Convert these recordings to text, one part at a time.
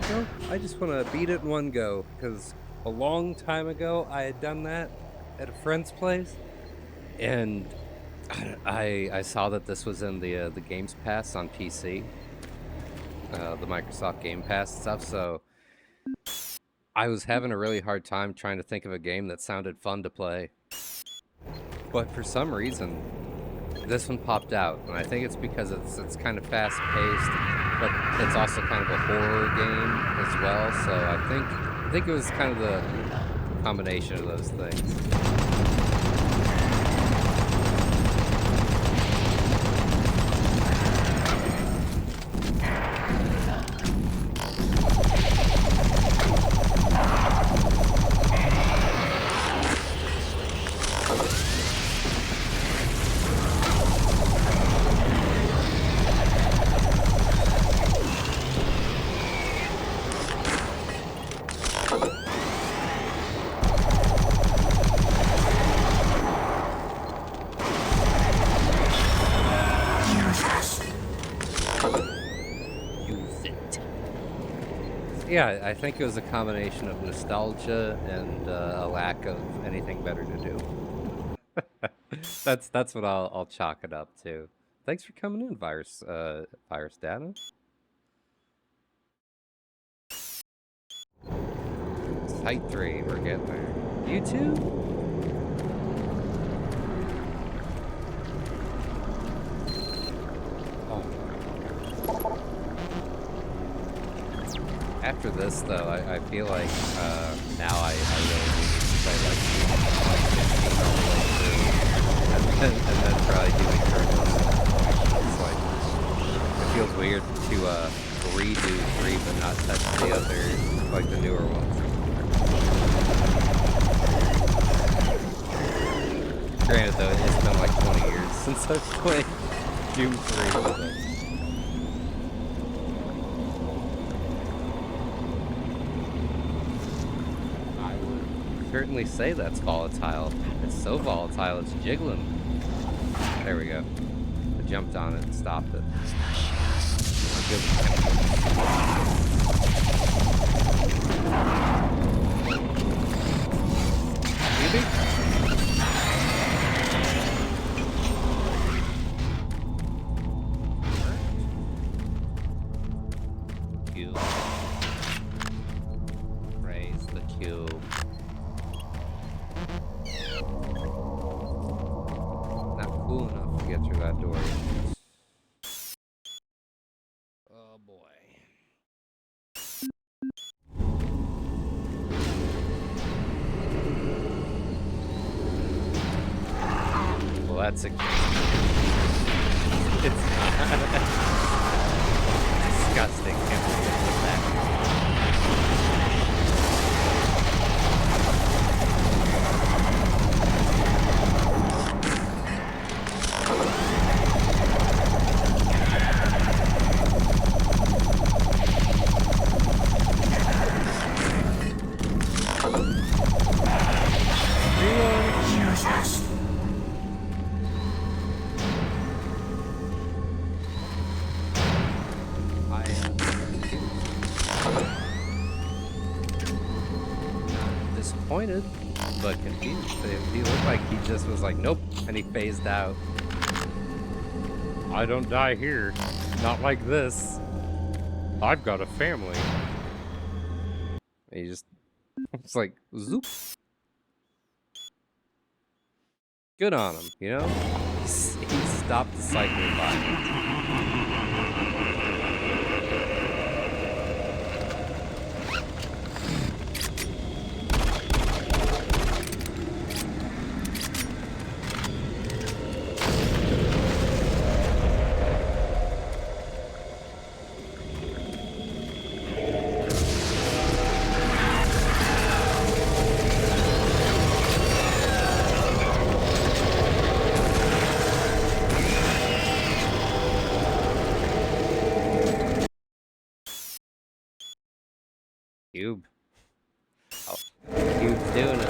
Nope, I just want to beat it in one go, because a long time ago I had done that at a friend's place, and I saw that this was in the Games Pass on PC, the Microsoft Game Pass stuff, so I was having a really hard time trying to think of a game that sounded fun to play. But for some reason, this one popped out, and I think it's because it's kind of fast-paced, but it's also kind of a horror game as well, so I think it was kind of the combination of those things. Yeah, I think it was a combination of nostalgia and a lack of anything better to do. That's what I'll chalk it up to. Thanks for coming in, Virus Data. Site 3, we're getting there. You too? After this, though, I feel like now I really need to play like 15 all the way through, and then probably do Eternal. It's like it feels weird to redo 3 but not touch the other, like the newer ones. Granted, though, it's been like 20 years since I've played Doom 3 with it. Certainly say that's volatile. It's so volatile, it's jiggling. There we go. I jumped on it and stopped it. Maybe? Cube. Raise the cube. Cool enough to get through that door. Oh boy. Well, that's a... It's disgusting. Can't believe it with that. Disappointed, but confused. He looked like he just was like, nope, and he phased out. I don't die here. Not like this. I've got a family. And he just, it's like, zoop. Good on him, you know? He stopped the cycle of violence. Cube. Oh, Cube's doing it.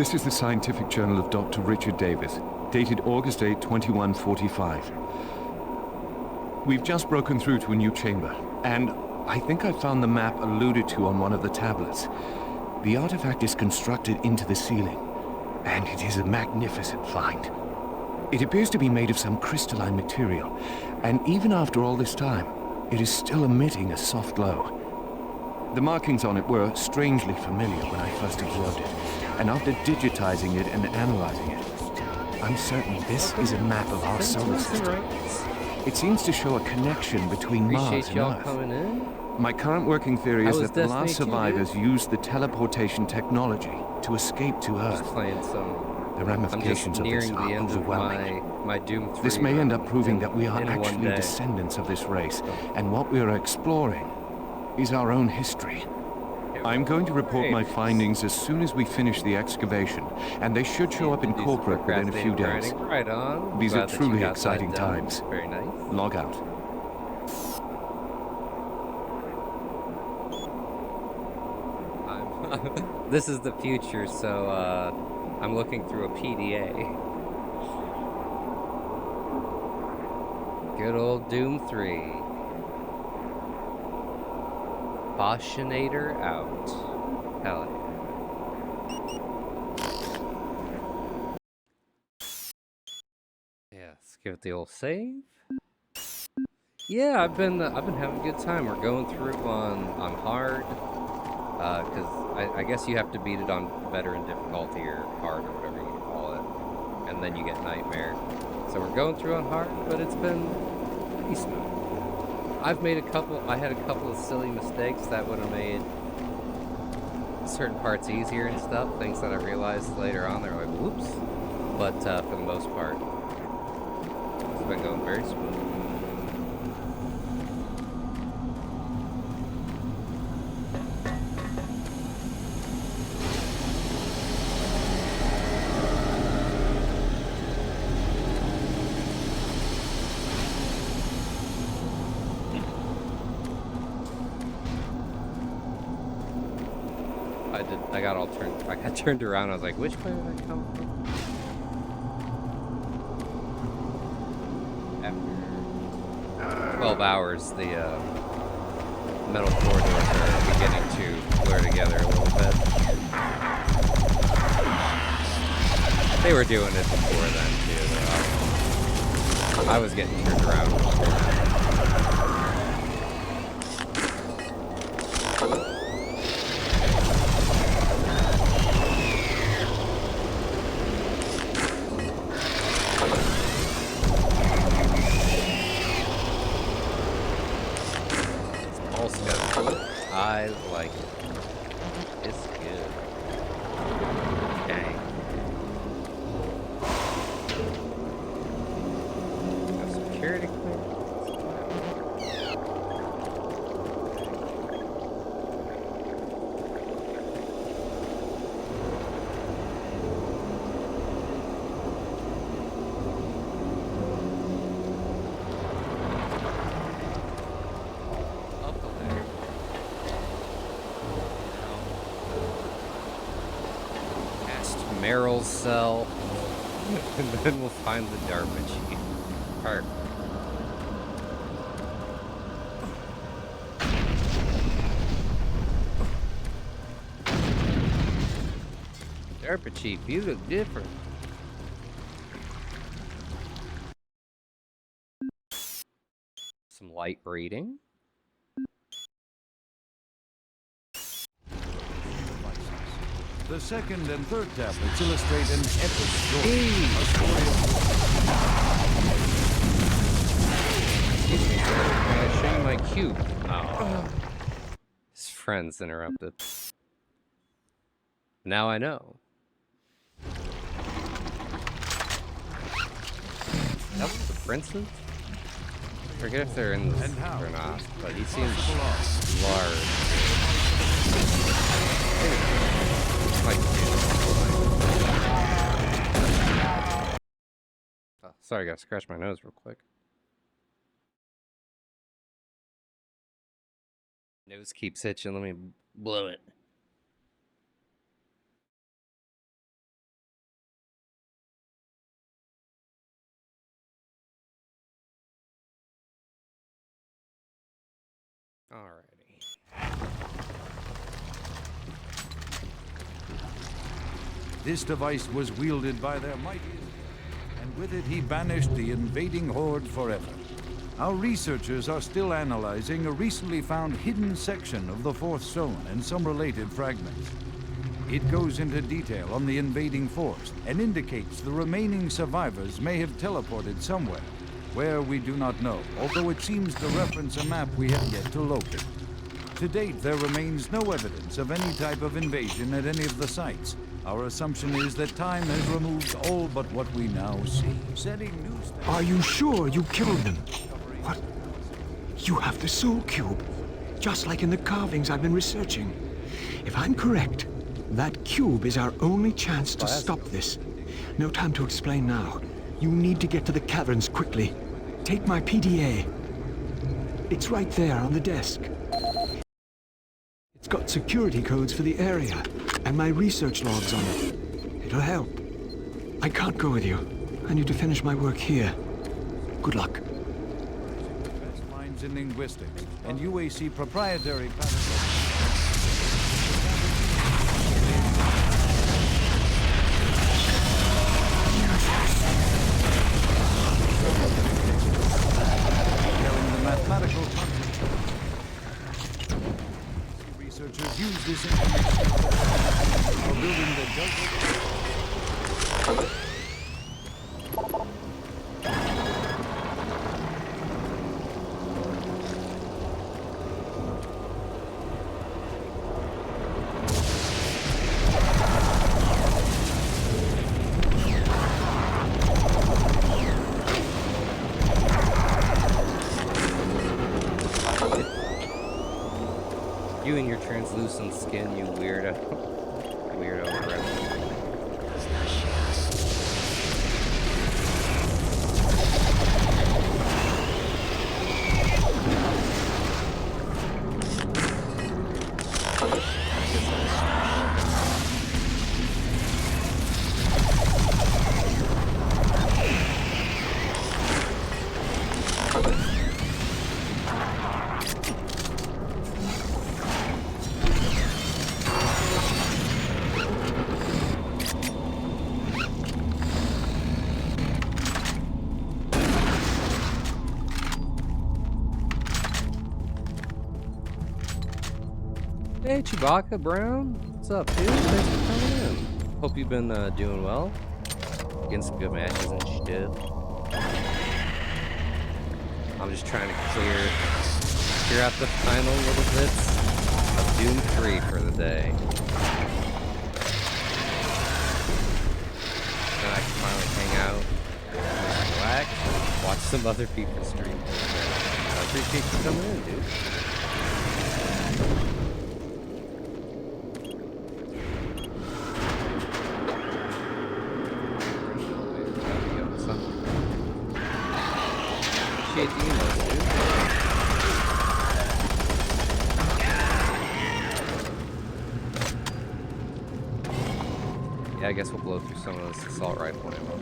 This is the Scientific Journal of Dr. Richard Davis, dated August 8, 2145. We've just broken through to a new chamber, and I think I found the map alluded to on one of the tablets. The artifact is constructed into the ceiling, and it is a magnificent find. It appears to be made of some crystalline material, and even after all this time, it is still emitting a soft glow. The markings on it were strangely familiar when I first observed it, and after digitizing it and analyzing it, I'm certain this is a map of our solar system. It seems to show a connection between Mars and Earth. Coming in. My current working theory is that the last survivors used the teleportation technology to escape to Earth. The ramifications of this are overwhelming. My Doom 3 this may end up proving that we are actually descendants of this race, and what we are exploring is our own history. I'm going to report my findings as soon as we finish the excavation, and they should show up in corporate within a few days. Right on. These are truly exciting times. Very nice. Log out. This is the future, so I'm looking through a PDA. Good old Doom 3. Boschinator out. Hell yeah. Yeah, let's give it the old save. Yeah, I've been having a good time. We're going through on hard, because I guess you have to beat it on veteran difficulty or hard or whatever you call it, and then you get nightmare. So we're going through on hard, but it's been pretty smooth. I had a couple of silly mistakes that would have made certain parts easier and stuff, things that I realized later on, they're like, whoops. But for the most part, it's been going very smooth. I got turned around. I was like, which way did I come from? After 12 hours, the metal corridors are beginning to blur together a little bit. They were doing it before then, too. I was getting turned around before that. I like it. It's good. Dang. Got security clearance. Merrill's cell, and then we'll find the DARPA chief. Alright. DARPA chief, you look different. Some light reading. The second and third tablets illustrate an epic story. A story of... Can I show you my cube? Oh. His friends interrupted. Now I know. That was the princes? I forget if they're in this or not, but he seems large. Oh, sorry, I gotta scratch my nose real quick. Nose keeps itching. Let me blow it. Alrighty. This device was wielded by their mightiest, and with it he banished the invading horde forever. Our researchers are still analyzing a recently found hidden section of the fourth stone and some related fragments. It goes into detail on the invading force and indicates the remaining survivors may have teleported somewhere, where we do not know, although it seems to reference a map we have yet to locate. To date, there remains no evidence of any type of invasion at any of the sites. Our assumption is that time has removed all but what we now see. Setting new standards. Are you sure you killed them? What? You have the soul cube, just like in the carvings I've been researching. If I'm correct, that cube is our only chance to stop this. No time to explain now. You need to get to the caverns quickly. Take my PDA. It's right there on the desk. It's got security codes for the area, and my research logs on it. It'll help. I can't go with you. I need to finish my work here. Good luck. Best minds in linguistics and UAC proprietary patterns. Mathematical concept. Researchers use this information for building the Delta. You and your translucent skin, you weirdo. Weirdo, bro. Hey Chewbacca Brown, what's up, dude? Thanks for coming in. Hope you've been doing well. Getting some good matches and shit. I'm just trying to clear out the final little bits of Doom 3 for the day. Then I can finally hang out, relax, watch some other people stream. I appreciate you coming in, dude. Yeah, I guess we'll blow through some of this assault rifle ammo.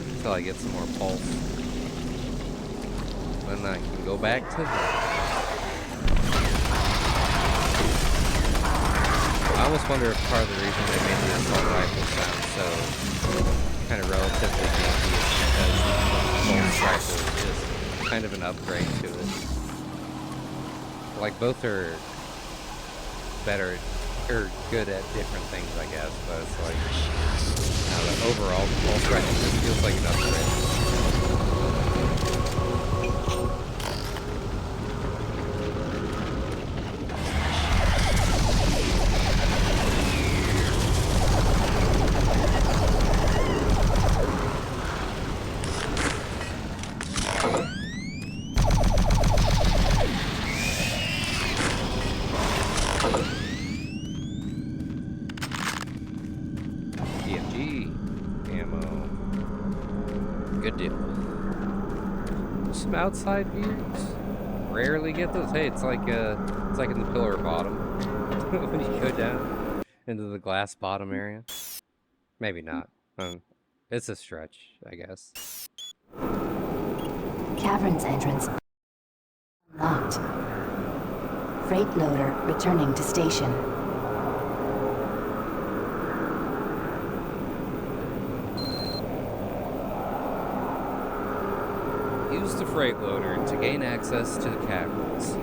Until I get some more pulse. Then I can go back to that. I almost wonder if part of the reason they made the assault rifle sound so kind of relatively janky is because the pulse rifle is just kind of an upgrade to it. Like, both are better or good at different things, I guess, but it's like, I don't know, overall the pulse rifle just feels like an upgrade. Outside views, rarely get those. Hey, it's like in the pillar bottom when you go down into the glass bottom area. Maybe not. It's a stretch, I guess. Cavern's entrance locked. Freight loader returning to station. Use the freight loader to gain access to the caverns.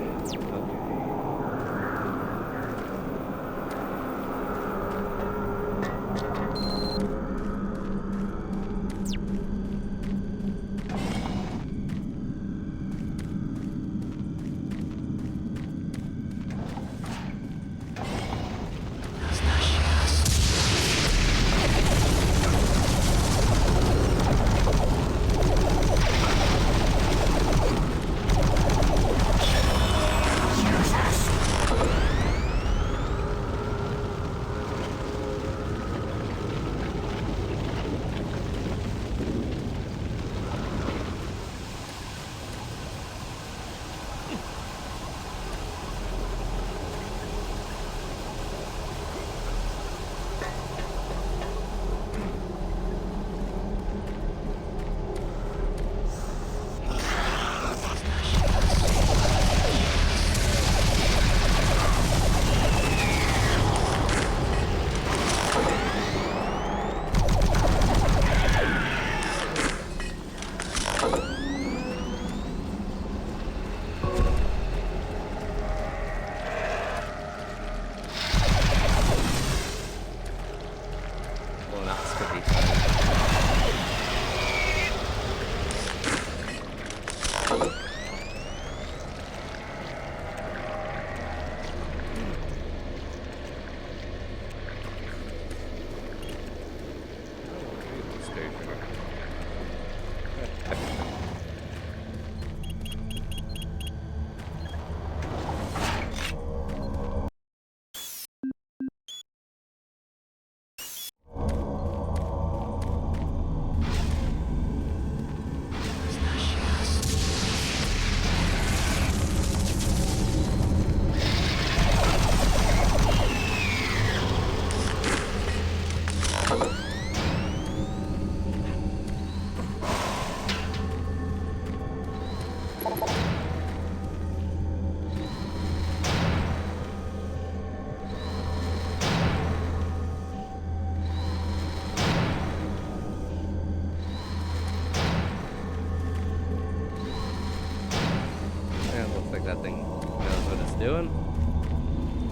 That thing knows what it's doing.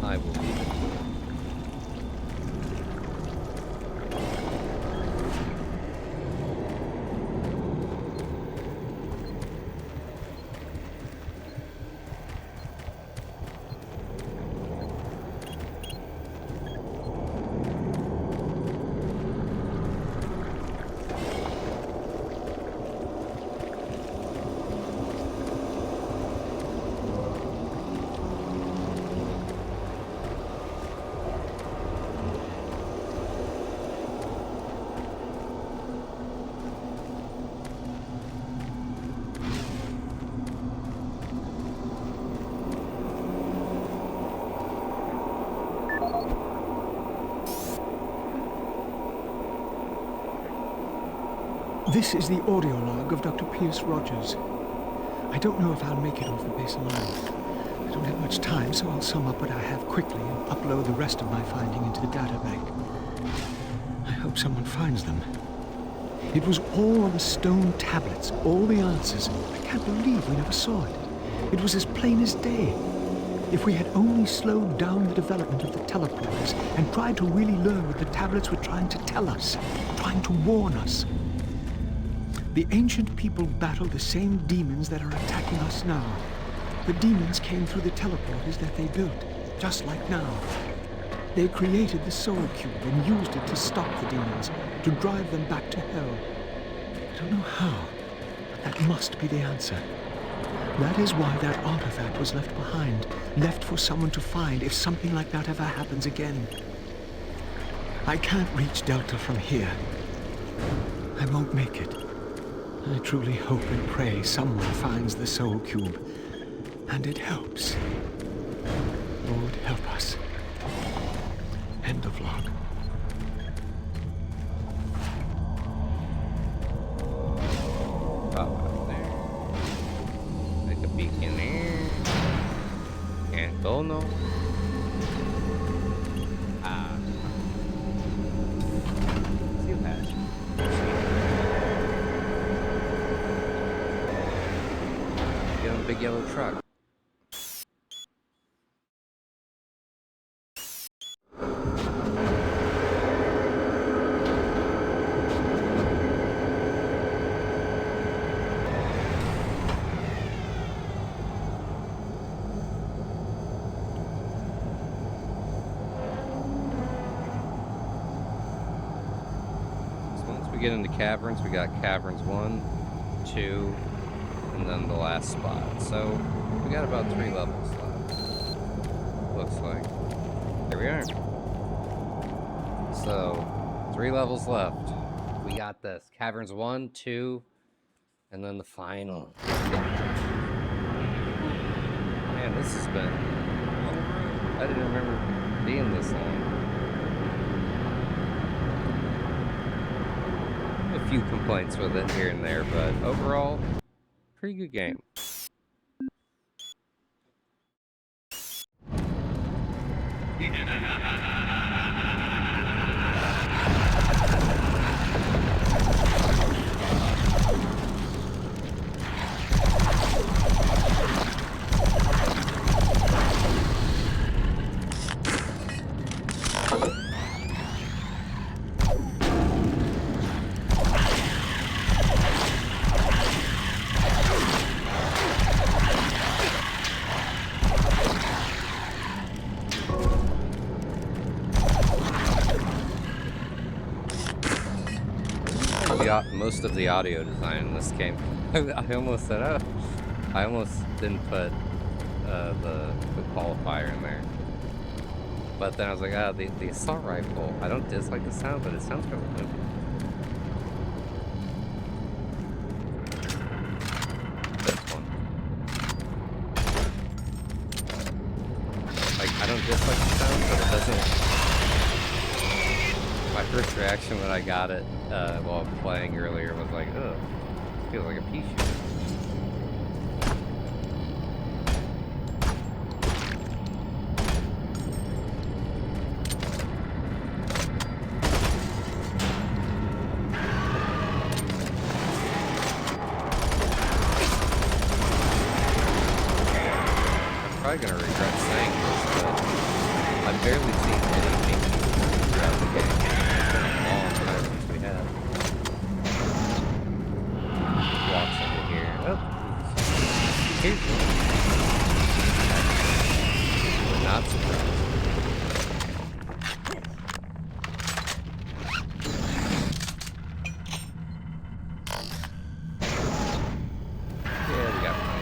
I will leave it to it. This is the audio log of Dr. Pierce Rogers. I don't know if I'll make it off the base alive. I don't have much time, so I'll sum up what I have quickly and upload the rest of my finding into the data bank. I hope someone finds them. It was all on the stone tablets, all the answers. I can't believe we never saw it. It was as plain as day. If we had only slowed down the development of the teleporters and tried to really learn what the tablets were trying to tell us, trying to warn us. The ancient people battled the same demons that are attacking us now. The demons came through the teleporters that they built, just like now. They created the Soul Cube and used it to stop the demons, to drive them back to hell. I don't know how, but that must be the answer. That is why that artifact was left behind, left for someone to find if something like that ever happens again. I can't reach Delta from here. I won't make it. I truly hope and pray someone finds the Soul Cube. And it helps. Lord, help us. End of log. Oh, there. Oh no. Ah. Seal hatch. Get on the big yellow truck. We get into caverns, we got caverns 1, 2, and then the last spot. So we got about 3 levels left. Looks like. Here we are. So 3 levels left. We got this. Caverns 1, 2, and then the final. Man, this has been. I didn't remember being this long. A few complaints with it here and there, but overall, pretty good game. Most of the audio design in this game. I almost said, oh, I almost didn't put the qualifier in there. But then I was like, ah, the assault rifle. I don't dislike the sound, but it sounds kind of good. This one. Like, I don't dislike the sound, but it doesn't. My first reaction when I got it while playing earlier was like, ugh, this feels like a pea shooter. I'm probably going to regret saying this, but I've barely seen any pink throughout the game. Here's one. We're not surprised. Yeah, we got plenty.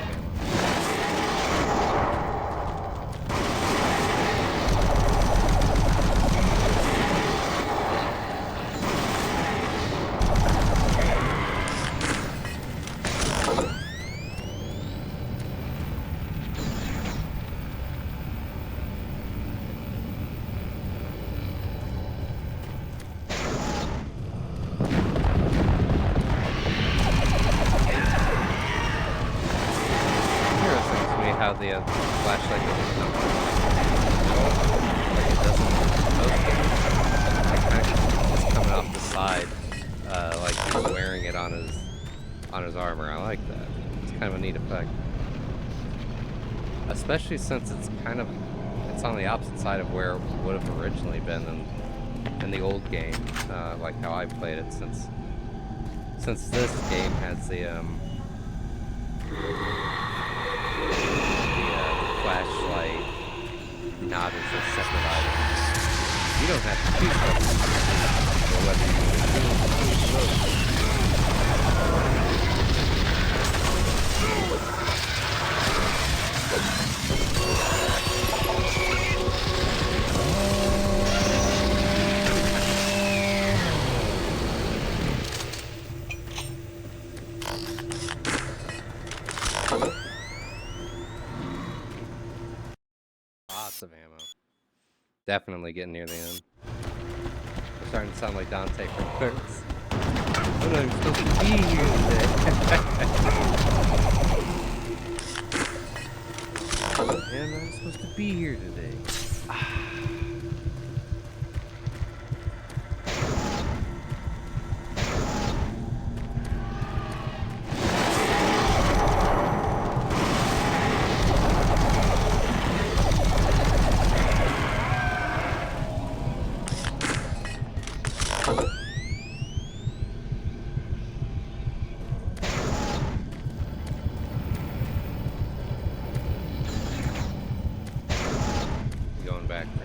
How the flashlight doesn't come like it doesn't most games. Like kind of just coming off the side, like he's wearing it on his armor. I like that. It's kind of a neat effect, especially since it's on the opposite side of where it would have originally been in the old game, like how I played it. Since this game has the flashlight not as a separate item. You don't have to choose whether you of ammo. Definitely getting near the end. We're starting to sound like Dante from Clerks. But I'm supposed to be here today. What am I supposed to be here today. Going backwards.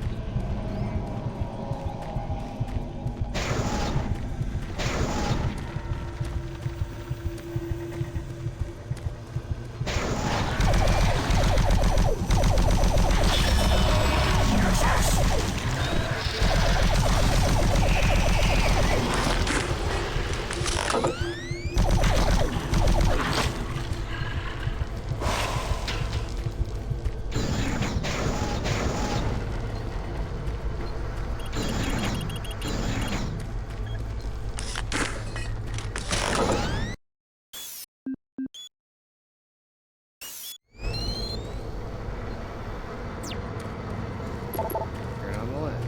Turn on the left.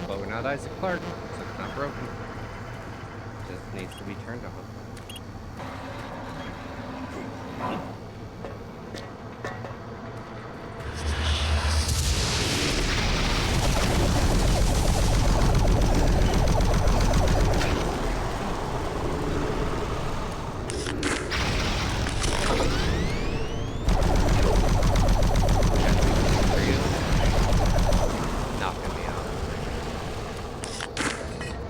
But we're not Isaac Clarke, so it's not broken. Just needs to be turned on. Knocking me out.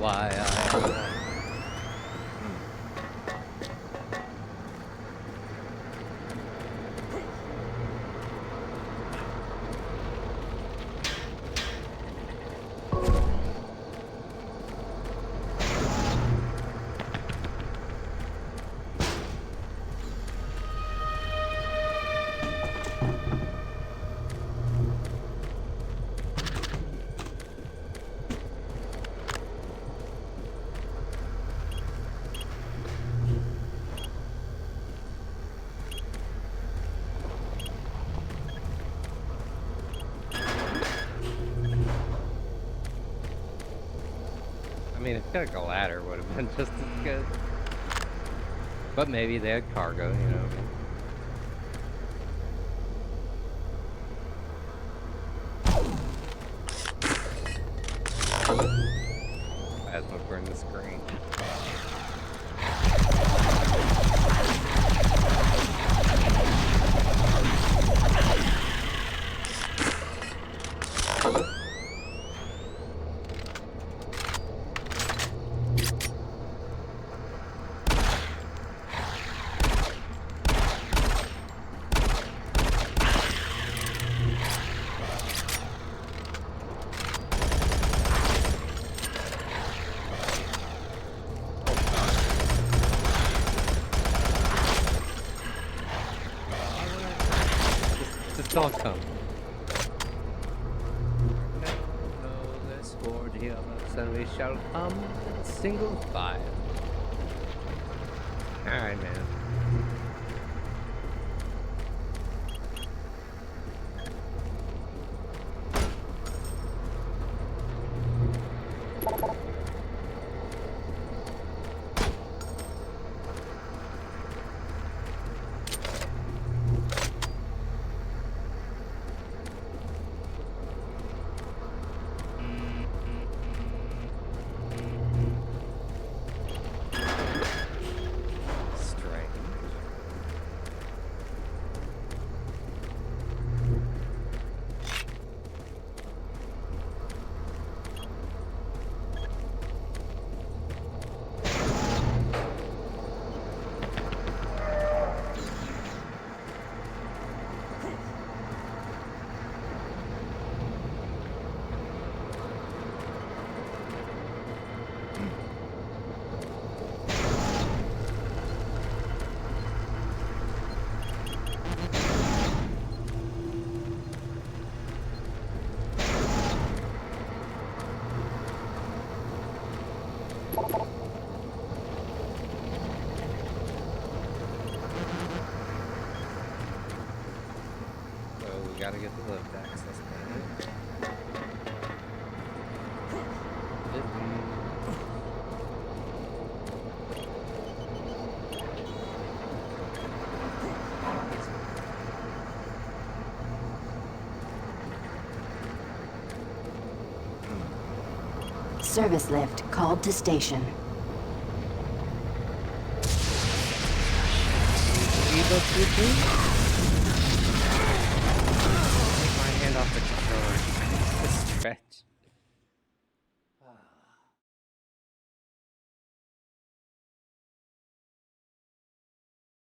Why I mean, if you got a ladder, would have been just as good. But maybe they had cargo, you know what I mean? Plasma burned the screen. Just don't come. No, this orgy of us, and we shall come in single file. Alright, man. Strange. lift access point. Service lift called to station. Take my hand off the controller. Stretch.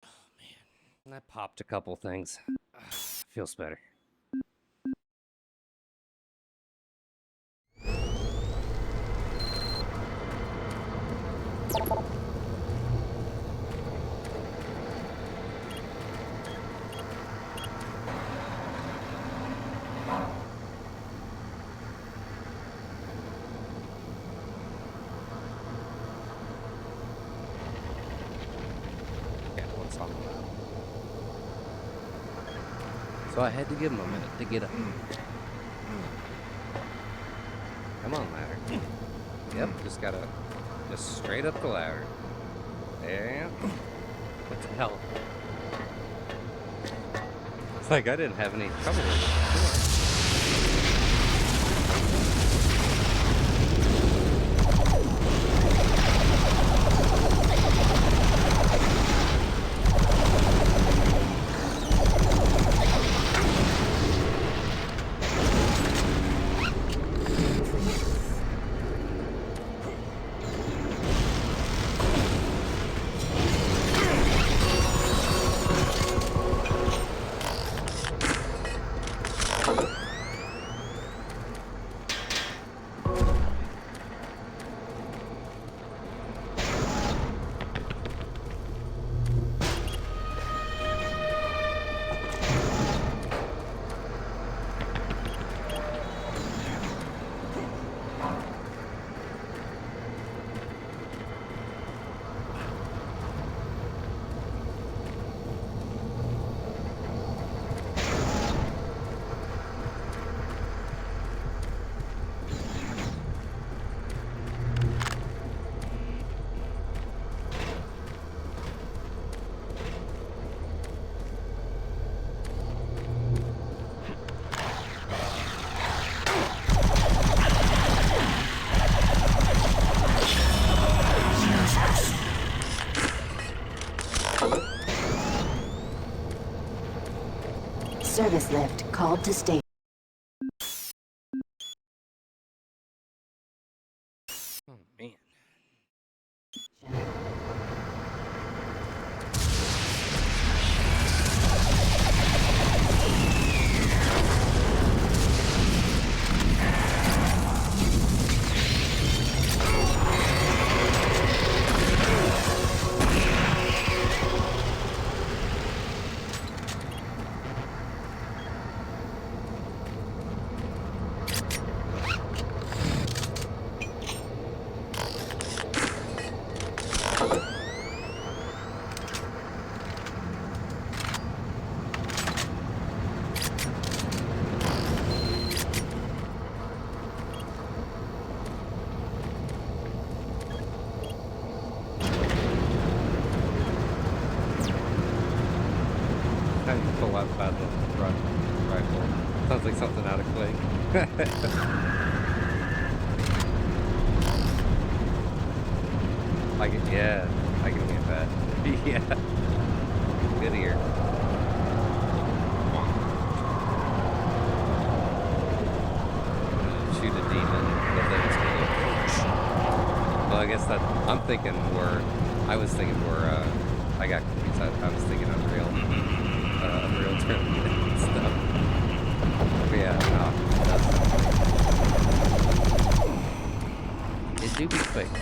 Oh man, I popped a couple things. Feels better. So I had to give him a minute to get up. Come on, ladder. Yep, just straight up the ladder. There. What the hell? It's like I didn't have any trouble with it before. Service lift called to station. Oh man. Time to pull out by the rifle. Sounds like something out of Quake. Yeah, I can hear that. Yeah. Good ear. Shoot a demon, but then it's gonna go. Well, I guess that I was thinking I got confused. I was thinking Unreal Tournament and stuff. But yeah, no, it do be quick.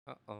Uh-oh.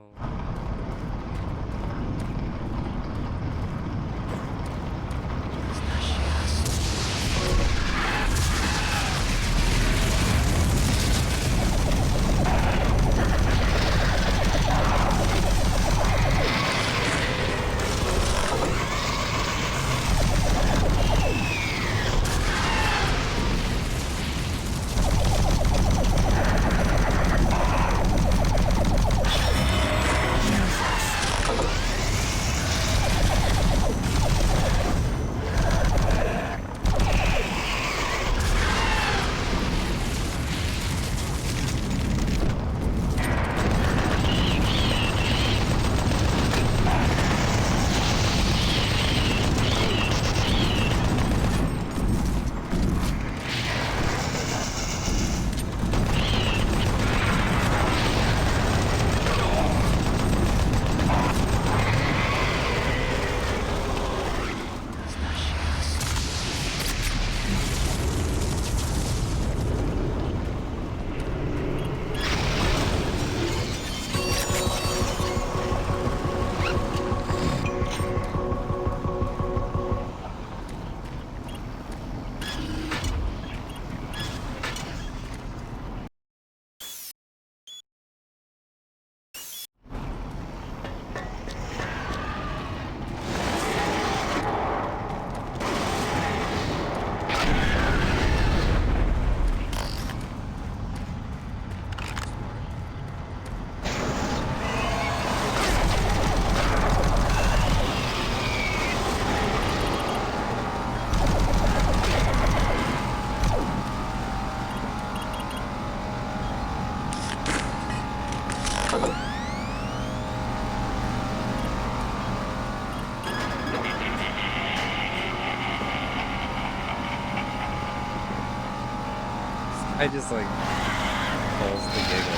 I just like pulls the giggle.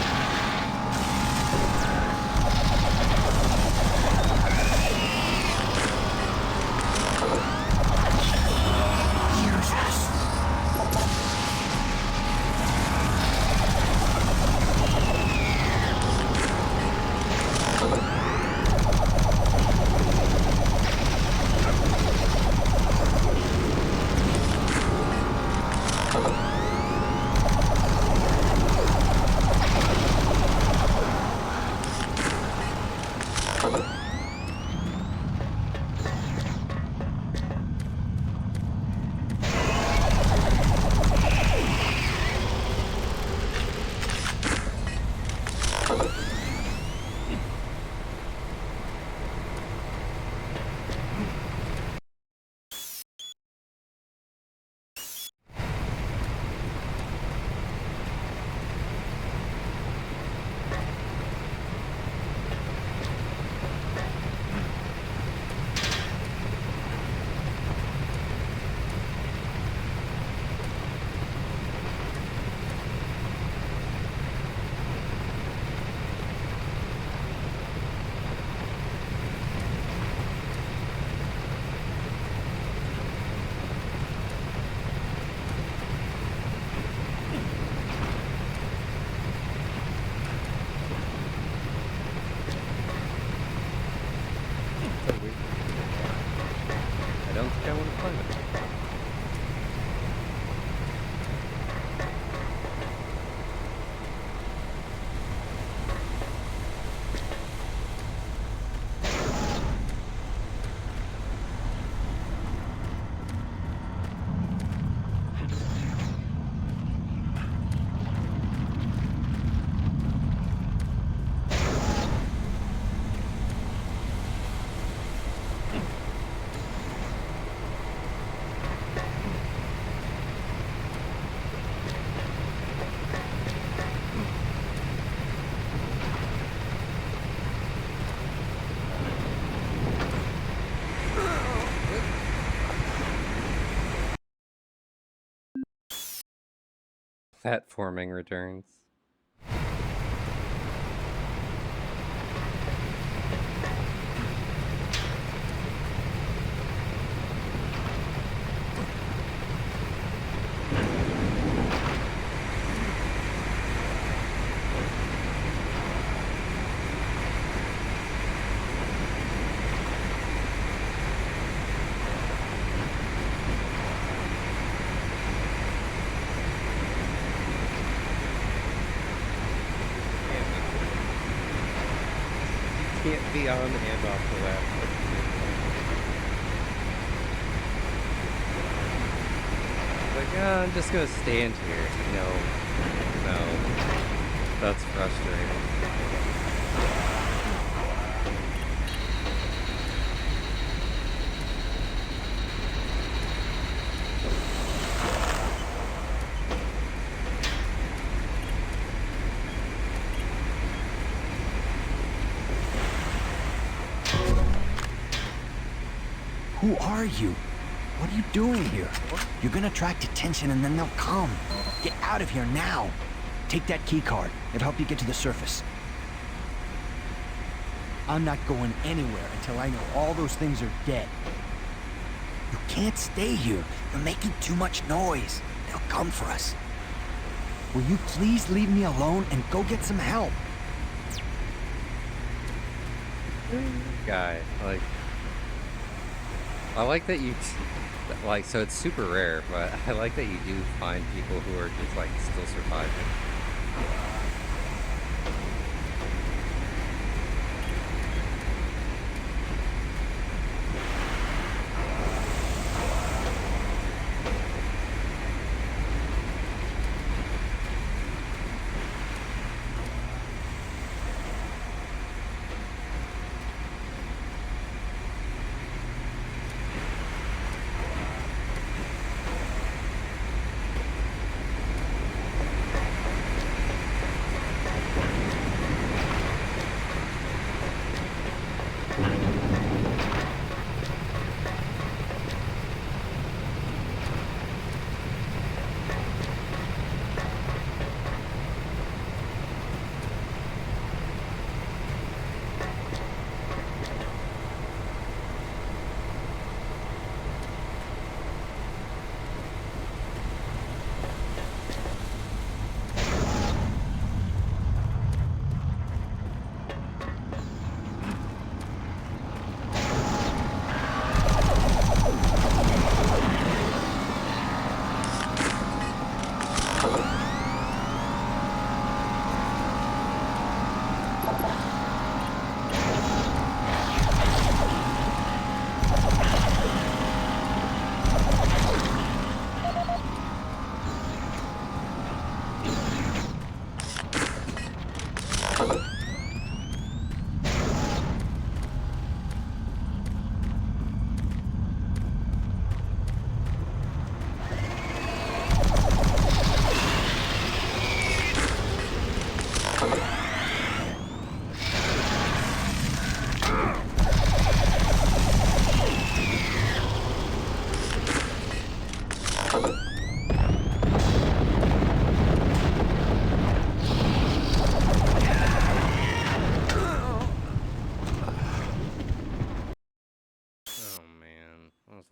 I don't think I want to climb it. Fat forming returns. Can't be on and off the left. Like, I'm just gonna stand here. No. That's frustrating. Who are you? What are you doing here? You're gonna attract attention and then they'll come. Get out of here now. Take that key card. It'll help you get to the surface. I'm not going anywhere until I know all those things are dead. You can't stay here. You're making too much noise. They'll come for us. Will you please leave me alone and go get some help? Guy, like... I like that you, like, so it's super rare, but I like that you do find people who are just, like, still surviving.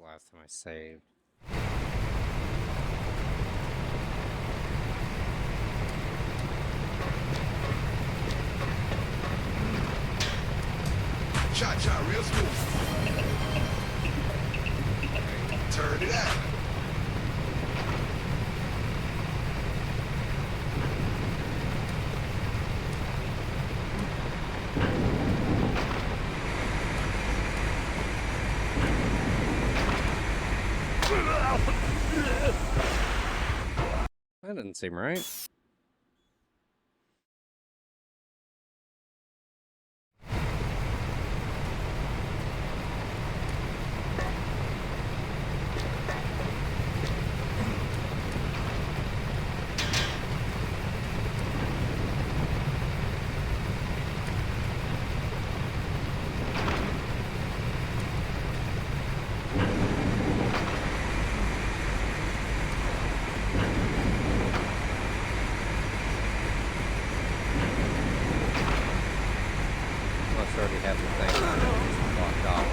Last time I saved. Cha-cha real smooth. Turn it out. That didn't seem right. Already have the thing on it locked off.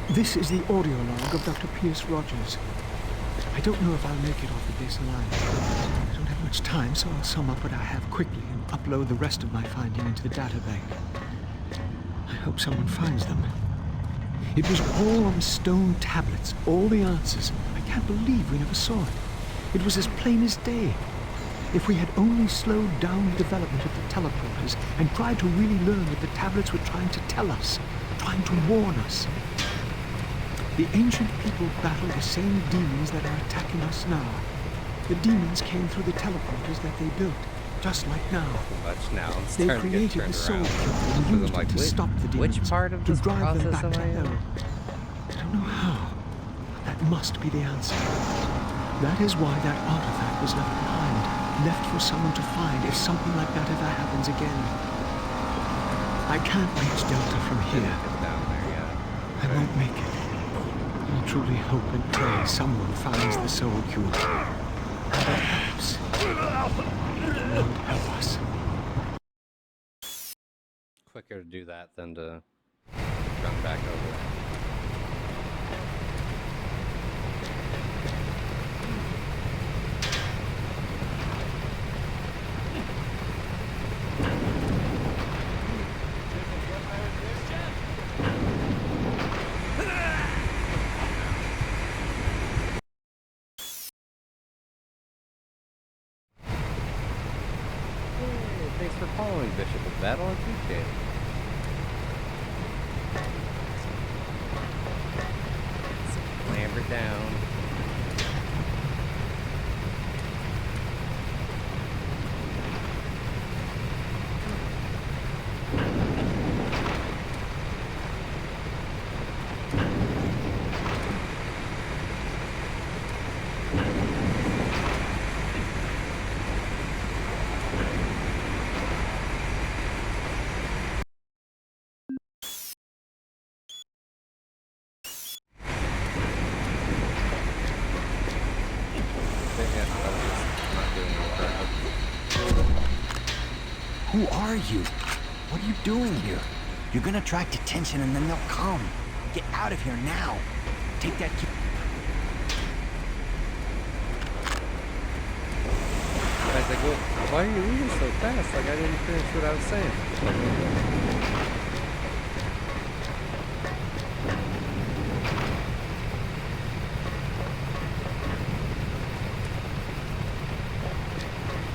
This is the audio log of Dr. Pierce Rogers. I don't know if I'll make it off the base alive. I don't have much time, so I'll sum up what I have quickly and upload the rest of my finding into the databank. I hope someone finds them. It was all on stone tablets, all the answers. I can't believe we never saw it. It was as plain as day. If we had only slowed down the development of the teleporters and tried to really learn what the tablets were trying to tell us, trying to warn us. The ancient people battled the same demons that are attacking us now. The demons came through the teleporters that they built. Just like now. Much now. They created the soul cube and used it to stop the demons, which part of to this drive them process back to am I in? hell. I don't know how, but that must be the answer. That is why that artifact was left behind, left for someone to find if something like that ever happens again. I can't reach Delta from here. Down there, yeah. I won't make it. I truly hope and pray someone finds the soul cube. And perhaps won't help us. Quicker to do that than to run back over. Thanks for following, Bishop of Battle. I appreciate it. Clamber down. Who are you? What are you doing here? You're gonna attract attention and then they'll come. Get out of here now. Take that key. I was like, well, why are you leaving so fast? Like, I didn't finish what I was saying.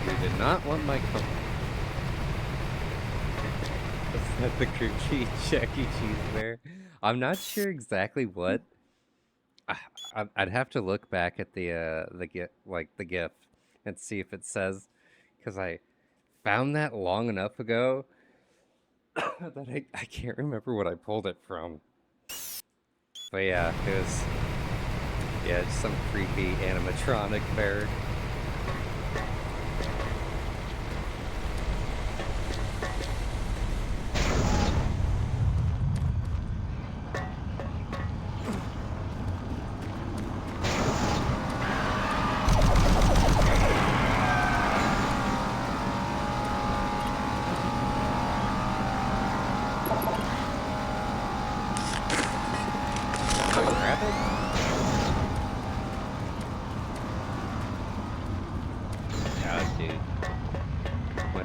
You did not want my company. The cream cheese Chuck E. Cheese bear. I'm not sure exactly what. I'd have to look back at the GIF, like the GIF, and see if it says, because I found that long enough ago that I can't remember what I pulled it from. But yeah, it was just some creepy animatronic bear.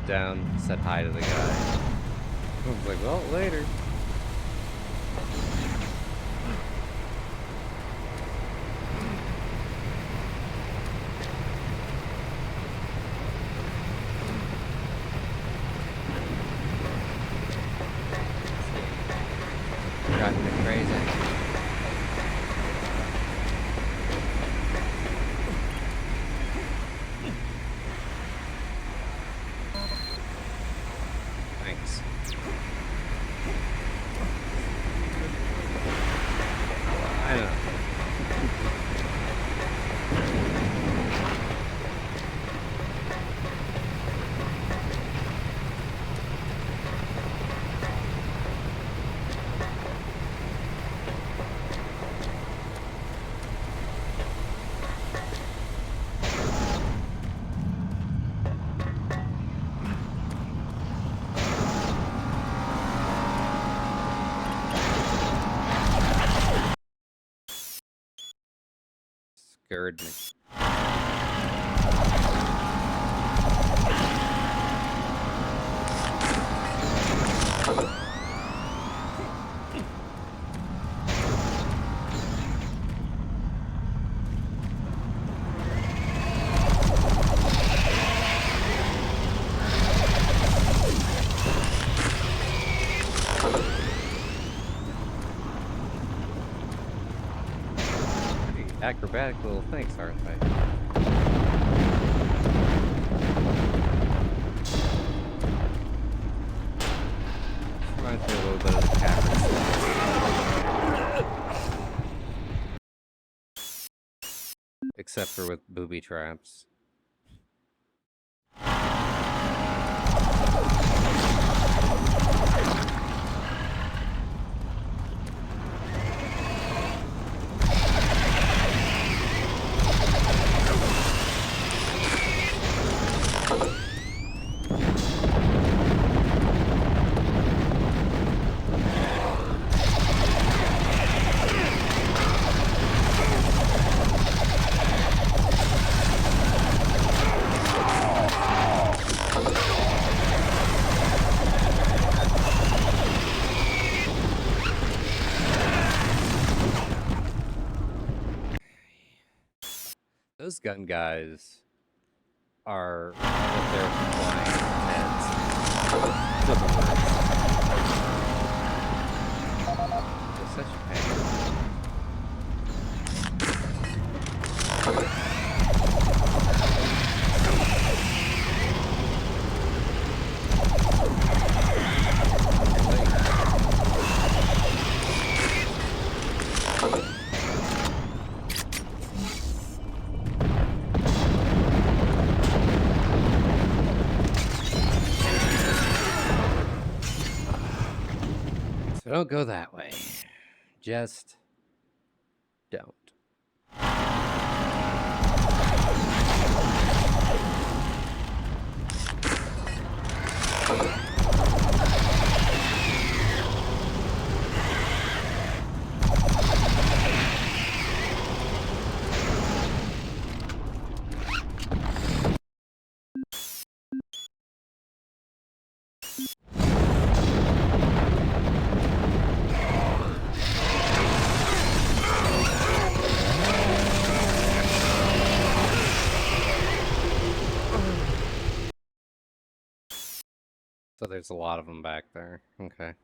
Down, said hi to the guy. I was like, well, later. Driving me crazy. Thanks. I don't know. Scared me. Acrobatic little things, aren't they? Reminds me a little bit of the Packers. Except for with booby traps. Those gun guys are what they're flying heads to the worst. It's such a pain. Don't go that way. Just don't. there's a lot of them back there. Okay.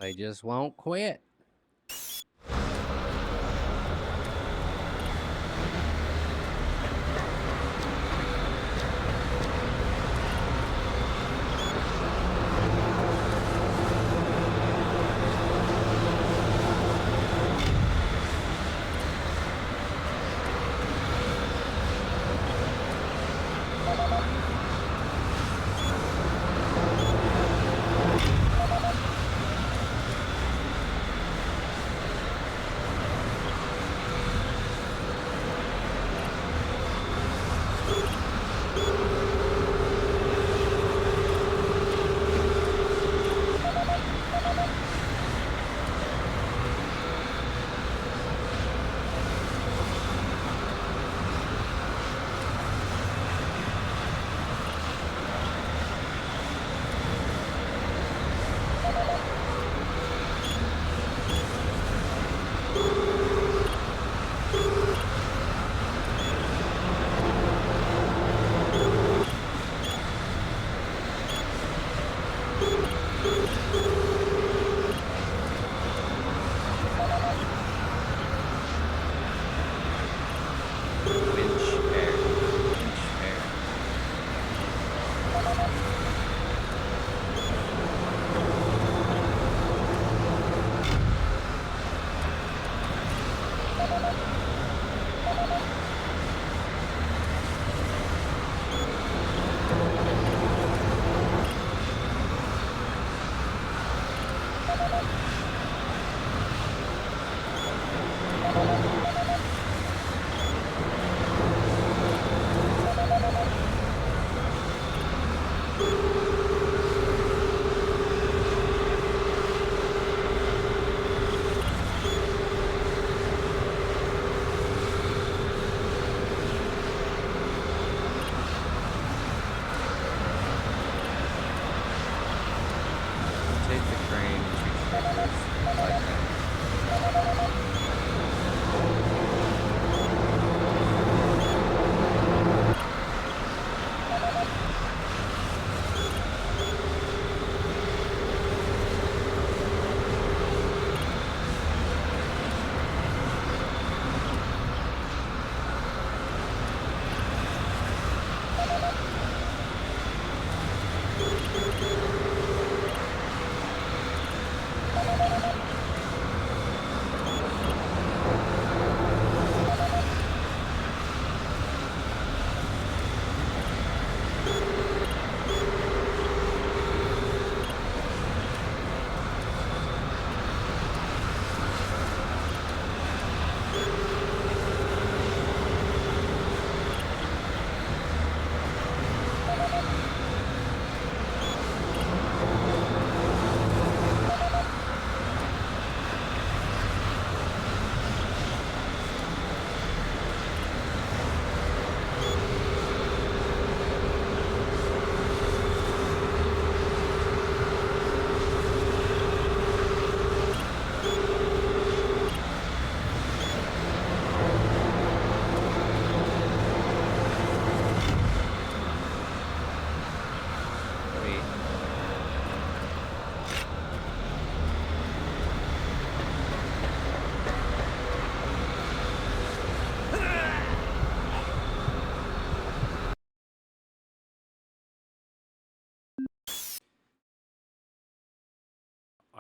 They just won't quit.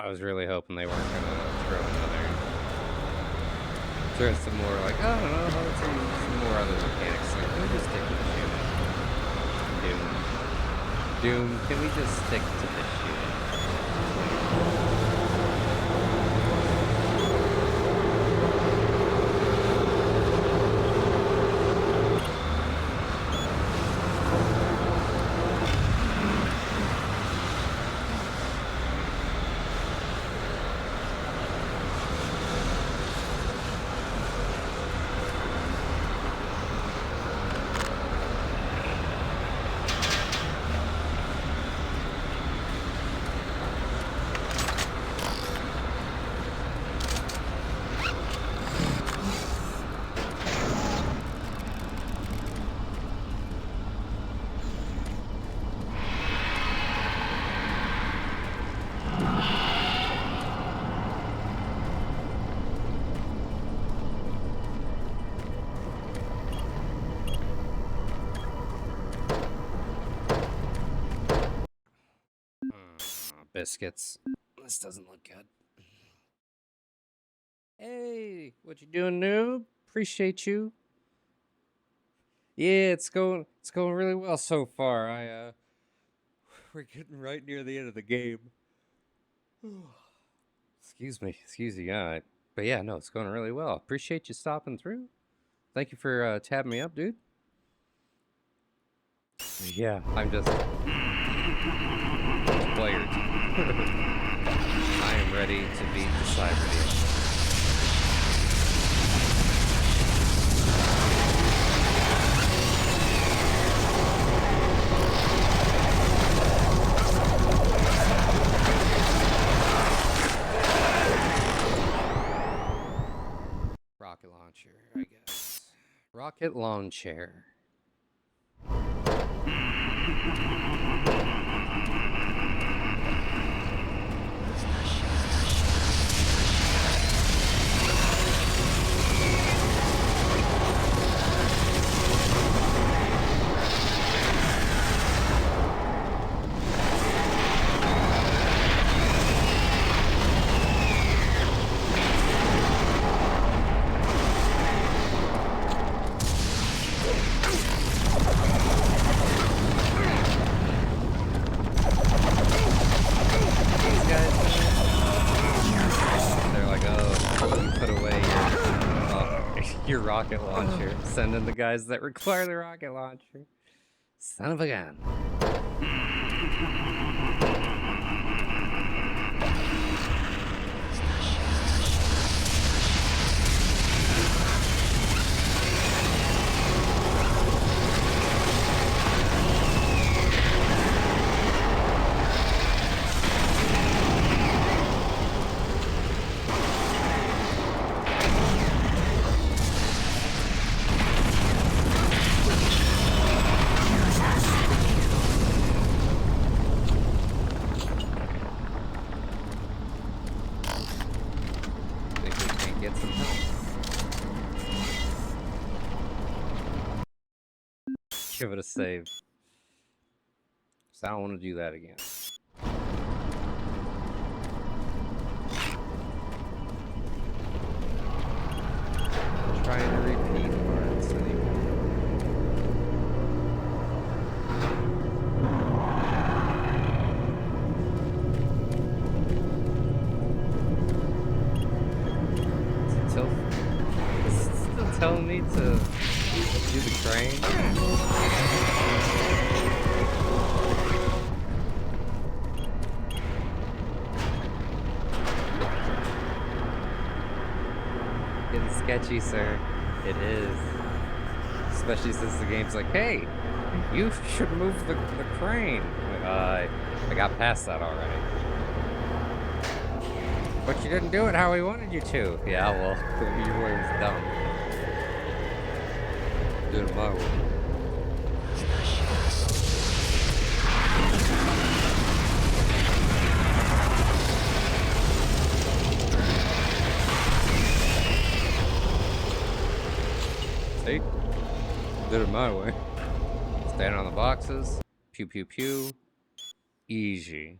I was really hoping they weren't gonna throw some more, like, I don't know, some more other mechanics. Like, can we just stick to the shooting? Doom, can we just stick to the shooting? Biscuits. This doesn't look good. Hey, what you doing, noob? Appreciate you. Yeah, it's going really well so far. We're getting right near the end of the game. Excuse me, yeah. But yeah, no, it's going really well. Appreciate you stopping through. Thank you for tabbing me up, dude. Yeah, I'm just player. I am ready to beat the Cyber Demon. Rocket launcher, I guess. Rocket launcher. Your rocket launcher. Sending the guys that require the rocket launcher. Son of a gun. Give it a save. So I don't want to do that again. I'm trying to repeat parts anymore. It's still telling me to do the crane. Getting sketchy, sir. It is. Especially since the game's like, hey, you should move the crane. I got past that already. But you didn't do it how we wanted you to. Yeah, well, your way was dumb. Do it my way. See? Did it my way. Stand on the boxes. Pew pew pew. Easy.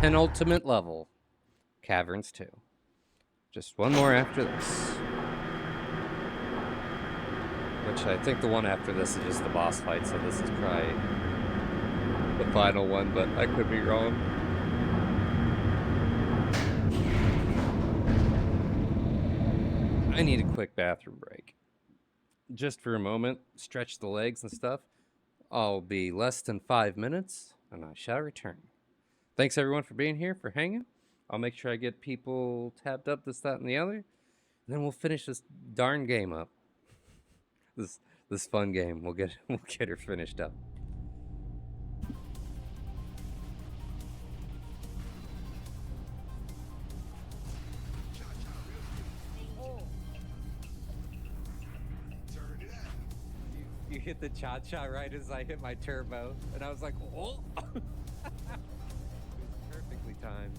penultimate level, Caverns 2. Just one more after this. Which I think the one after this is just the boss fight, so this is probably the final one, but I could be wrong. I need a quick bathroom break. Just for a moment, stretch the legs and stuff. I'll be less than 5 minutes, and I shall return. Thanks everyone for being here, for hanging. I'll make sure I get people tabbed up, this, that, and the other. And then we'll finish this darn game up. This fun game. We'll get her finished up. Turn it out. You hit the cha-cha right as I hit my turbo, and I was like, oh! It was perfectly timed.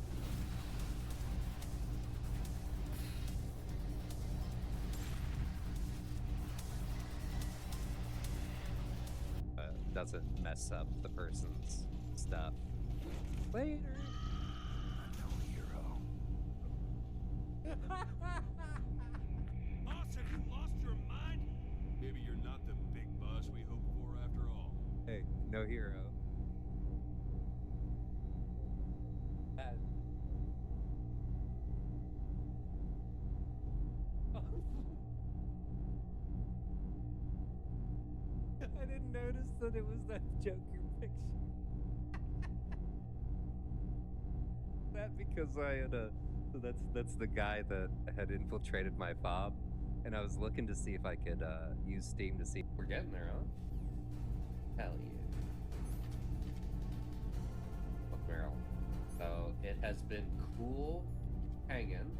Doesn't mess up the person's stuff. Later. No hero. Boss, have you lost your mind? Maybe you're not the big boss we hoped for after all. Hey, no hero. I didn't notice that it was that Joker picture. That because I had so that's the guy that had infiltrated my fob, and I was looking to see if I could use Steam to see. We're getting there, huh? Hell yeah. Look, Meryl. So it has been cool hanging.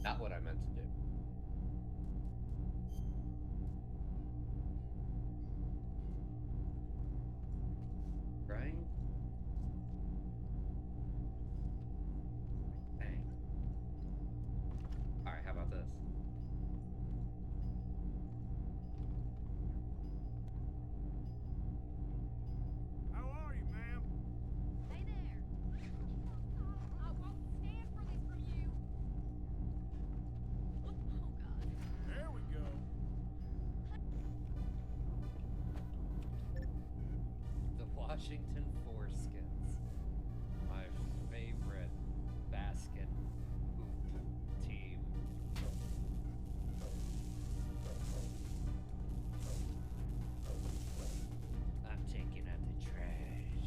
Not what I meant to do. Right? Dang. Alright, how about this? How are you, ma'am? Hey there! I won't stand for this from you! Oh, God. There we go. The Washington Foreskins. My favorite basket hoop team. I'm taking out the trash.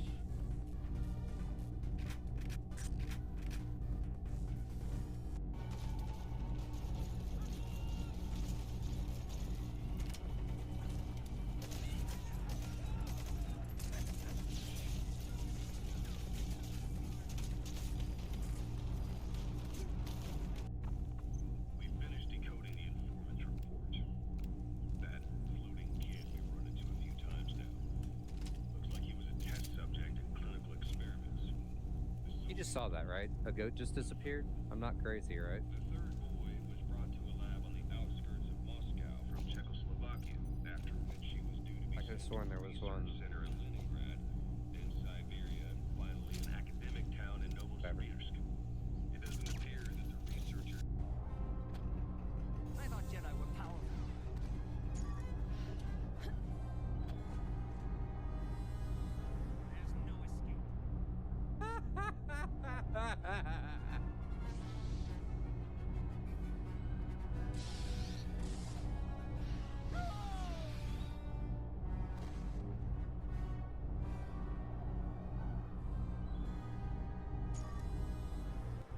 We finished decoding the informant's report. That floating kid we've run into a few times now. Looks like he was a test subject in clinical experiments. You just saw that, right? A goat just disappeared? I'm not crazy, right? The third boy was brought to a lab on the outskirts of Moscow from Czechoslovakia, after which he was due to be I could have sent sworn to there a was research one. center in Leningrad, then Siberia, and finally an academic town in Novosibirsk. It doesn't appear that the researcher I thought Jedi were powerful. There's no escape.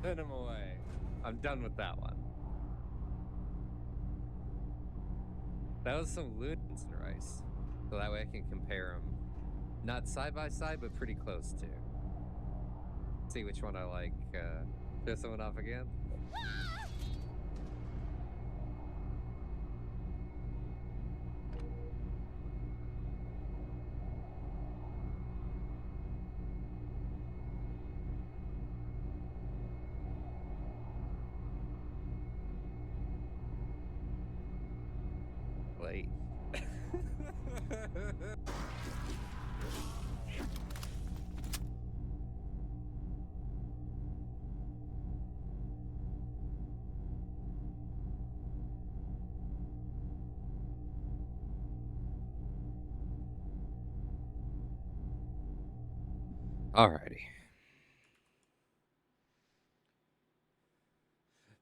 Send him away. I'm done with that one. That was some Ludens and Rice. So that way I can compare them. Not side by side, but pretty close to. See which one I like. Throw someone off again? late. Alrighty.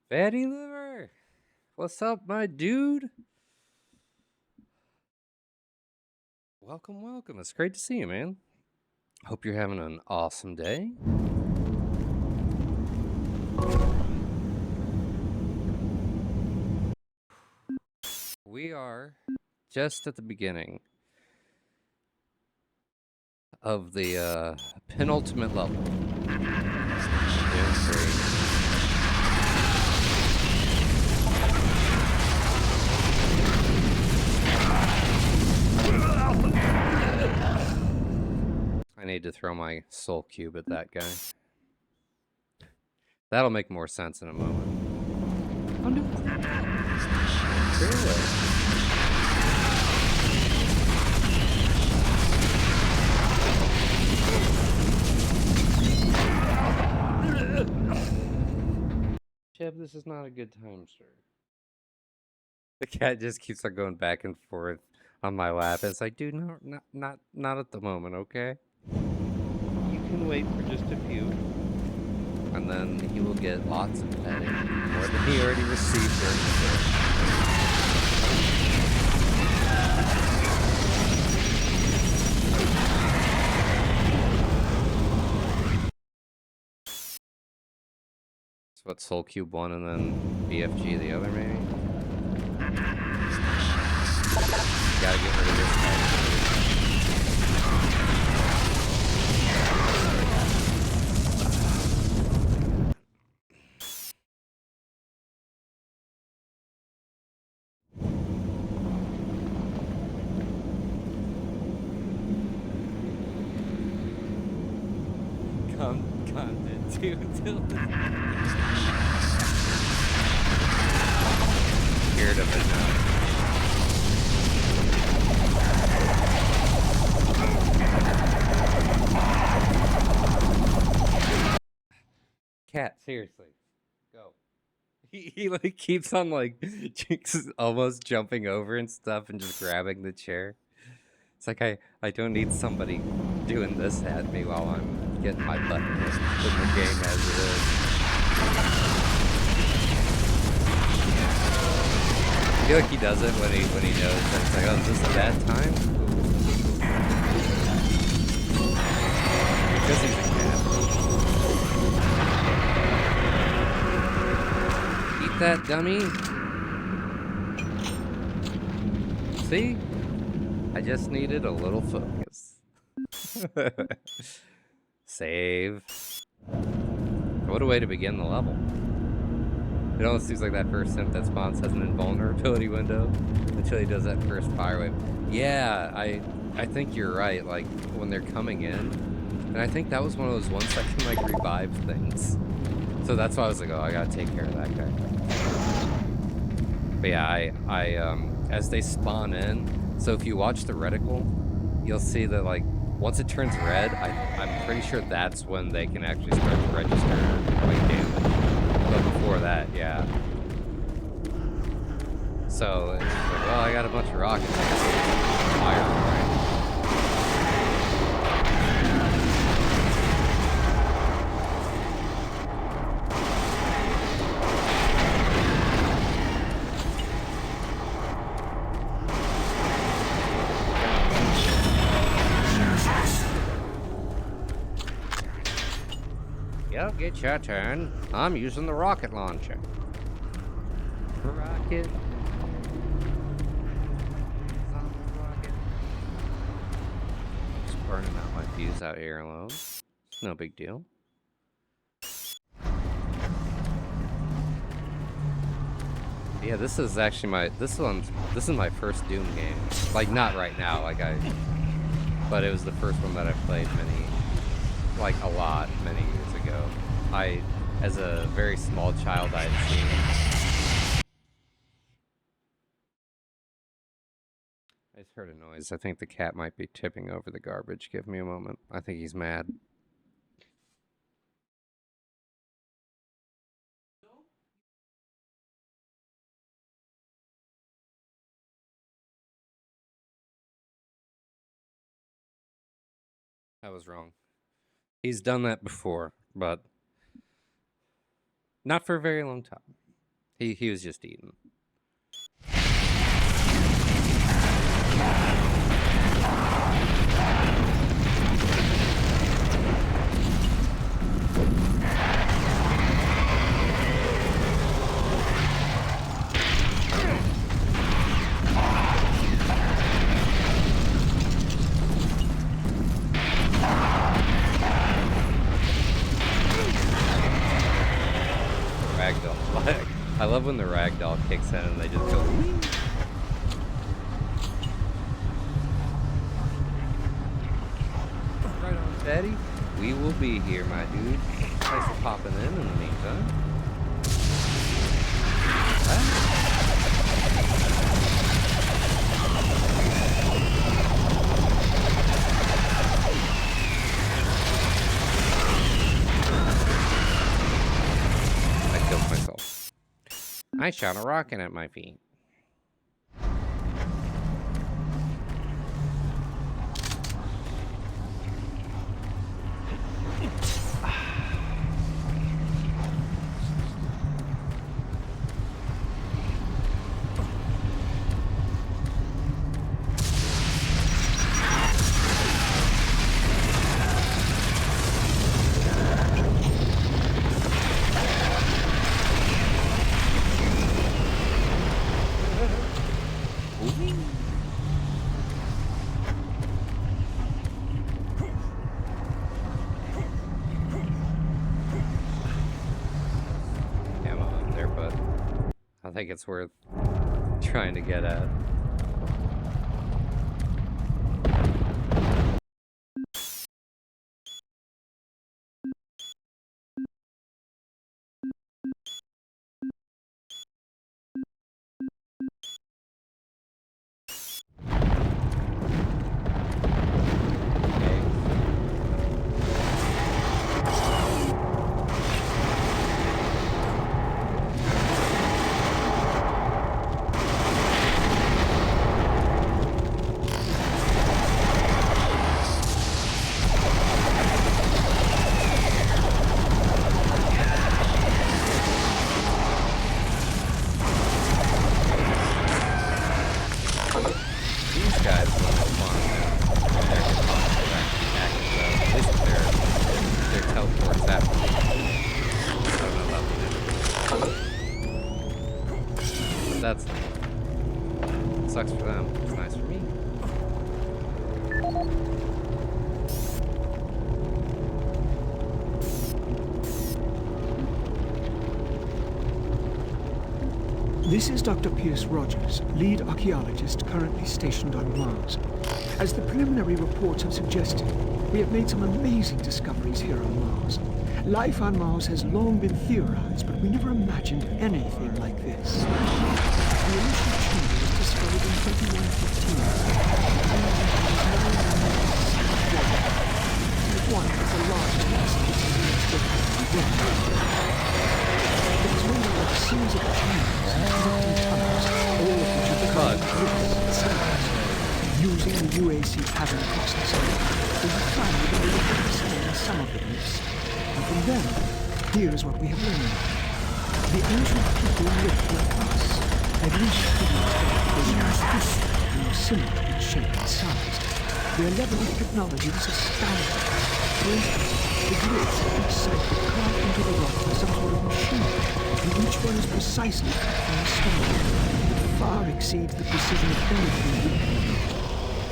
Fatty Liver! What's up, my dude? Welcome, welcome. It's great to see you, man. Hope you're having an awesome day. We are just at the beginning of the penultimate level. Doing great. I need to throw my soul cube at that guy. That'll make more sense in a moment. Oh, no. Cheb, this is not a good time, sir. The cat just keeps on going back and forth on my lap. It's like, dude, no, not at the moment, okay? You can wait for just a few, and then he will get lots of petting, more than he already received during the trip. What, Soul Cube 1 and then BFG the other, maybe? Gotta get rid of this guy. Content too until scared of it now. Cat, seriously, go. He like keeps on like almost jumping over and stuff and just grabbing the chair. It's like I don't need somebody doing this at me while I'm getting my butt in the game as it is. I feel like he does it when he knows that it's like, oh, is this a bad time? Because he's a cat. Eat that, dummy. See? I just needed a little focus. Save. What a way to begin the level. It almost seems like that first imp that spawns has an invulnerability window until he does that first fire wave. Yeah, I think you're right, like, when they're coming in. And I think that was one of those ones that can, like, revive things. So that's why I was like, oh, I gotta take care of that guy. But yeah, I as they spawn in, so if you watch the reticle, you'll see that, like, once it turns red, I'm pretty sure that's when they can actually start to register, like, damage. But before that, yeah. So, it's like, well, I got a bunch of rockets. I guess I'll fire them, right? Yep, get your turn. I'm using the rocket launcher. Rocket. Just burning out my fuse out here alone. It's no big deal. Yeah, this is actually this is my first Doom game. Like, not right now, but it was the first one that I played many years ago. As a very small child, I had seen just heard a noise. I think the cat might be tipping over the garbage. Give me a moment. I think he's mad. I was wrong. He's done that before, but not for a very long time. He was just eating. Ragdoll. I love when the ragdoll kicks in and they just go. Right on, Daddy. We will be here, my dude. Thanks for popping in the meantime. I killed myself. I shot a rocket at my feet. I think it's worth trying to get at. That's sucks for them. It's nice for me. This is Dr. Pierce Rogers, lead archaeologist currently stationed on Mars. As the preliminary reports have suggested, we have made some amazing discoveries here on Mars. Life on Mars has long been theorized, but we never imagined anything like this. The initial chamber was discovered in 2115. One with a large mass of it is really like a series of chambers, connecting tunnels, all of which have become themselves. Using the UAC pattern processor, we have finally been able to understand some of the myths. And from them, here is what we have learned. The ancient people lived like us, at least to the extent they were similar in shape and size. Their level of technology was astounding. For instance, the grids at each site were carved into the rock by some sort of machine, and each one is precisely cut from a stone that far exceeds the precision of anything we can do.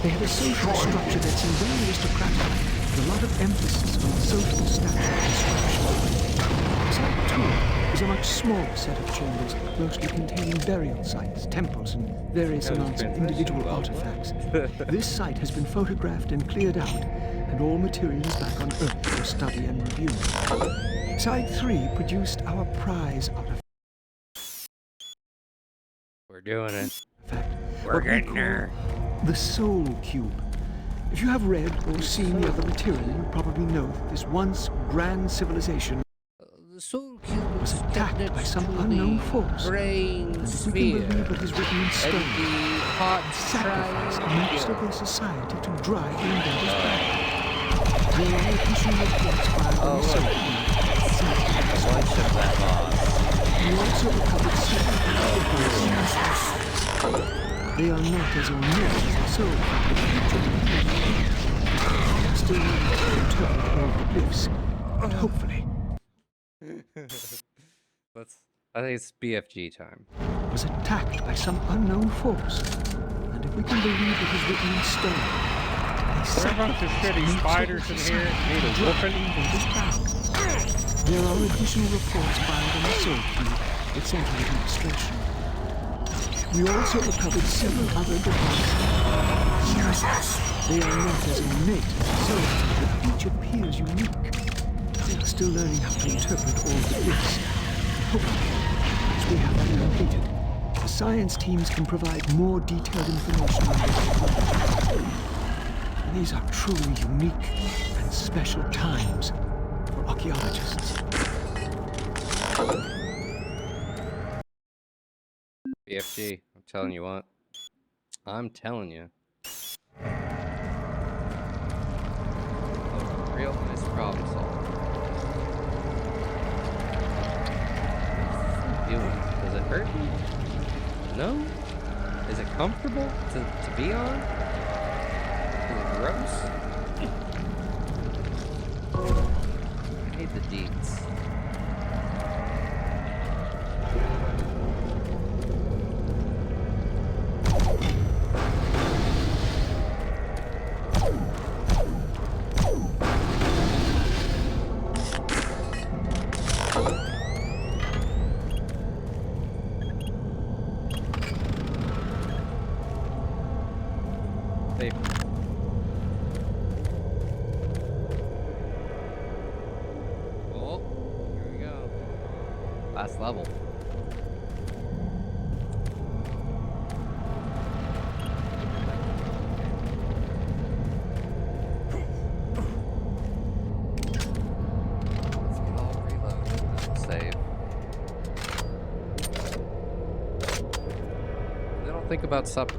They had a social structure that seemed very aristocratic, with a lot of emphasis on social status and construction. Site 2 is a much smaller set of chambers, mostly containing burial sites, temples, and various amounts of individual artifacts. This site has been photographed and cleared out, and all material is back on Earth for study and review. Site 3 produced our prize artifact. We're doing it. Fact, We're getting there. The Soul Cube. If you have read or seen the other material, you probably know that this once grand civilization The Soul Cube was kept attacked by next some to unknown the force. brain And if we can sphere. believe what is written in And stone, the hot sacrificed most of their society to drive the invaders back. Oh, There are additional reports filed on the Soul Cube. a bunch of that boss. We also recovered several devices. They are not as ornate as the Soul Cube. Still need to interpret all the glyphs, and hopefully I think it's BFG time. was attacked by some unknown force. And if we can believe it is written in stone, There are a bunch of shitty spiders in here. Need a whooping. There are additional reports filed on the Soul Cube with Central Administration. We also recovered several other devices. They are not as innate as the Soul Cube, but each appears unique. We are still learning how to interpret all the glyphs. Hopefully, once we have that completed, the science teams can provide more detailed information on this. These are truly unique and special times for archaeologists. BFG, I'm telling you what. I'm telling you. Oh, real nice problem solved. What's it doing? Does it hurt me? No? Is it comfortable to be on? Is it gross? I hate the deeds. Oh, here we go. Last level. Let's get all reloaded and save. They don't think about supper.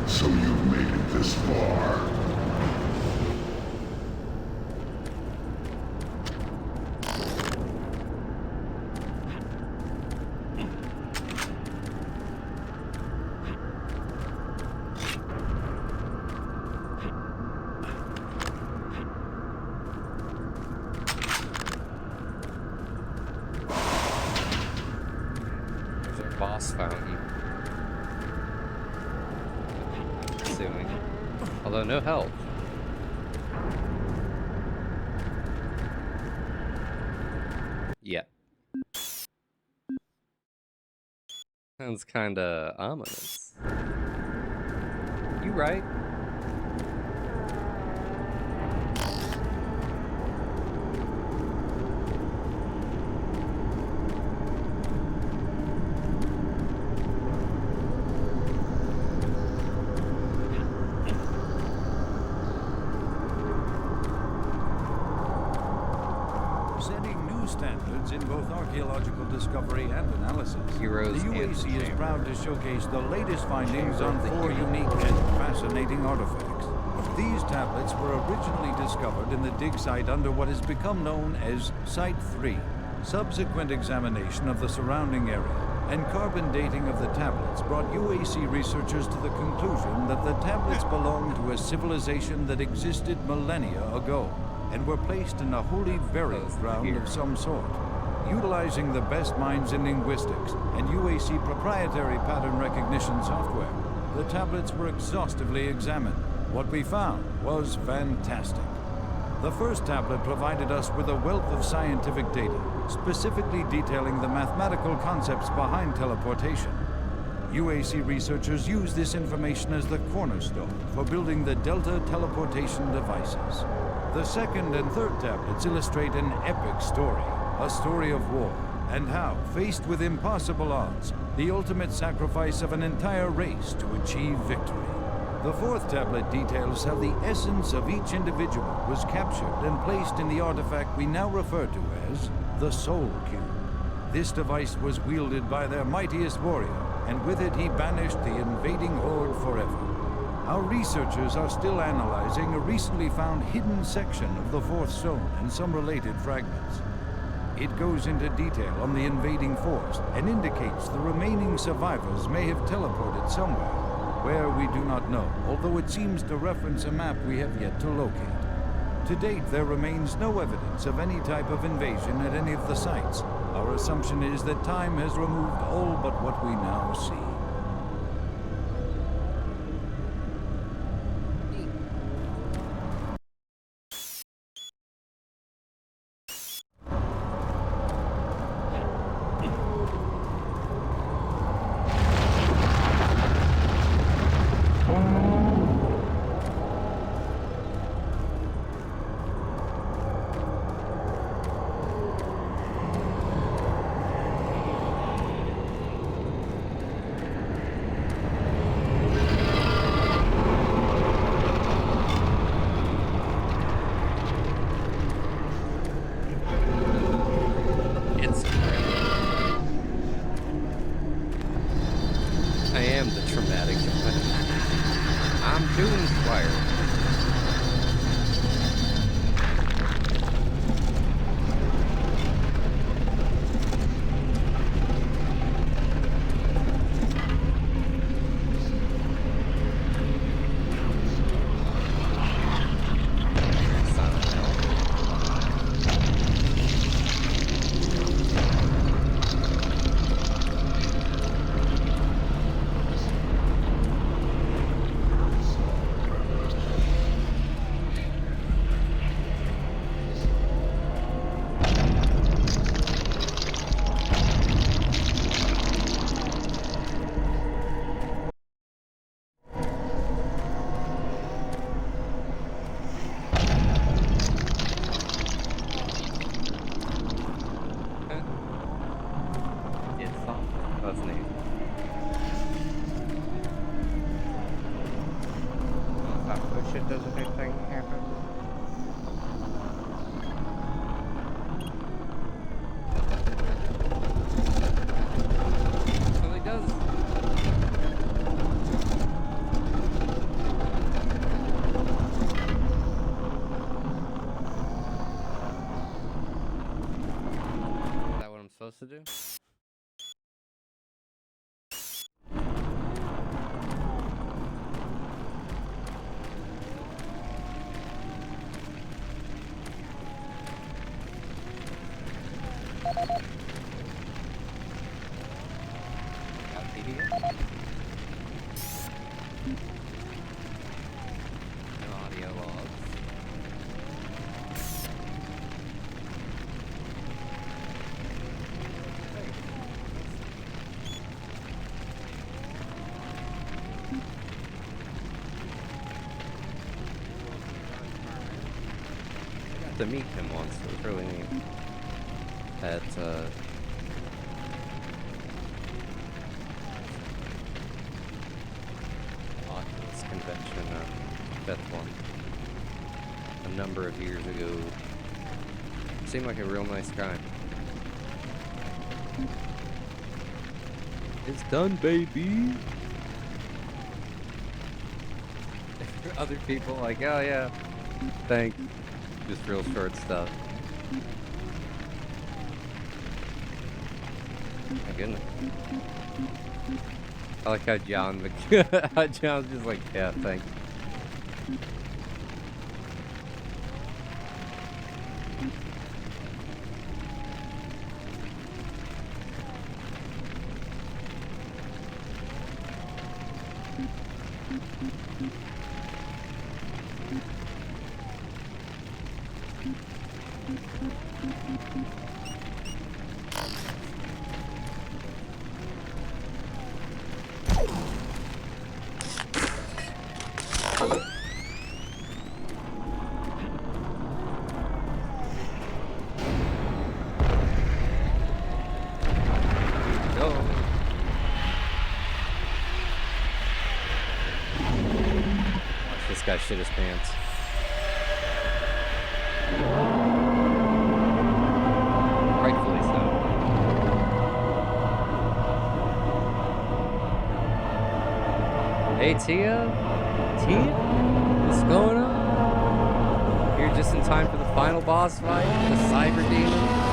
So you've made it this far. There's our boss fountain. Assuming. Although no health. Yet. Sounds kinda ominous. You right. Setting new standards in both archaeological discovery and analysis. Heroes the and UAC is chamber. proud to showcase the latest findings Chamber on of the 4 hero. unique and fascinating artifacts. These tablets were originally discovered in the dig site under what has become known as Site 3. Subsequent examination of the surrounding area and carbon dating of the tablets brought UAC researchers to the conclusion that the tablets belonged to a civilization that existed millennia ago and were placed in a holy burial ground of some sort. utilizing the best minds in linguistics and UAC proprietary pattern recognition software. The tablets were exhaustively examined. What we found was fantastic. The first tablet provided us with a wealth of scientific data, specifically detailing the mathematical concepts behind teleportation. UAC researchers use this information as the cornerstone for building the Delta teleportation devices. The second and third tablets illustrate an epic story, a story of war, and how, faced with impossible odds, the ultimate sacrifice of an entire race to achieve victory. The fourth tablet details how the essence of each individual was captured and placed in the artifact we now refer to as the Soul Cube. This device was wielded by their mightiest warrior, and with it he banished the invading horde forever. Our researchers are still analyzing a recently found hidden section of the fourth stone and some related fragments. It goes into detail on the invading force and indicates the remaining survivors may have teleported somewhere. Where we do not know, although it seems to reference a map we have yet to locate. To date, there remains no evidence of any type of invasion at any of the sites. Our assumption is that time has removed all but what we now see. To do? Got PDF? No audio logs. To meet him once, it was really neat. At Oculus convention, Bethlehem, a number of years ago. Seemed like a real nice guy. It's done, baby. Other people like, oh yeah, thanks. Just real short stuff. My goodness. I like how John's just like, yeah, thanks. This guy shit his pants. Rightfully so. Hey Tia? Tia? What's going on? Here just in time for the final boss fight, the Cyber Demon.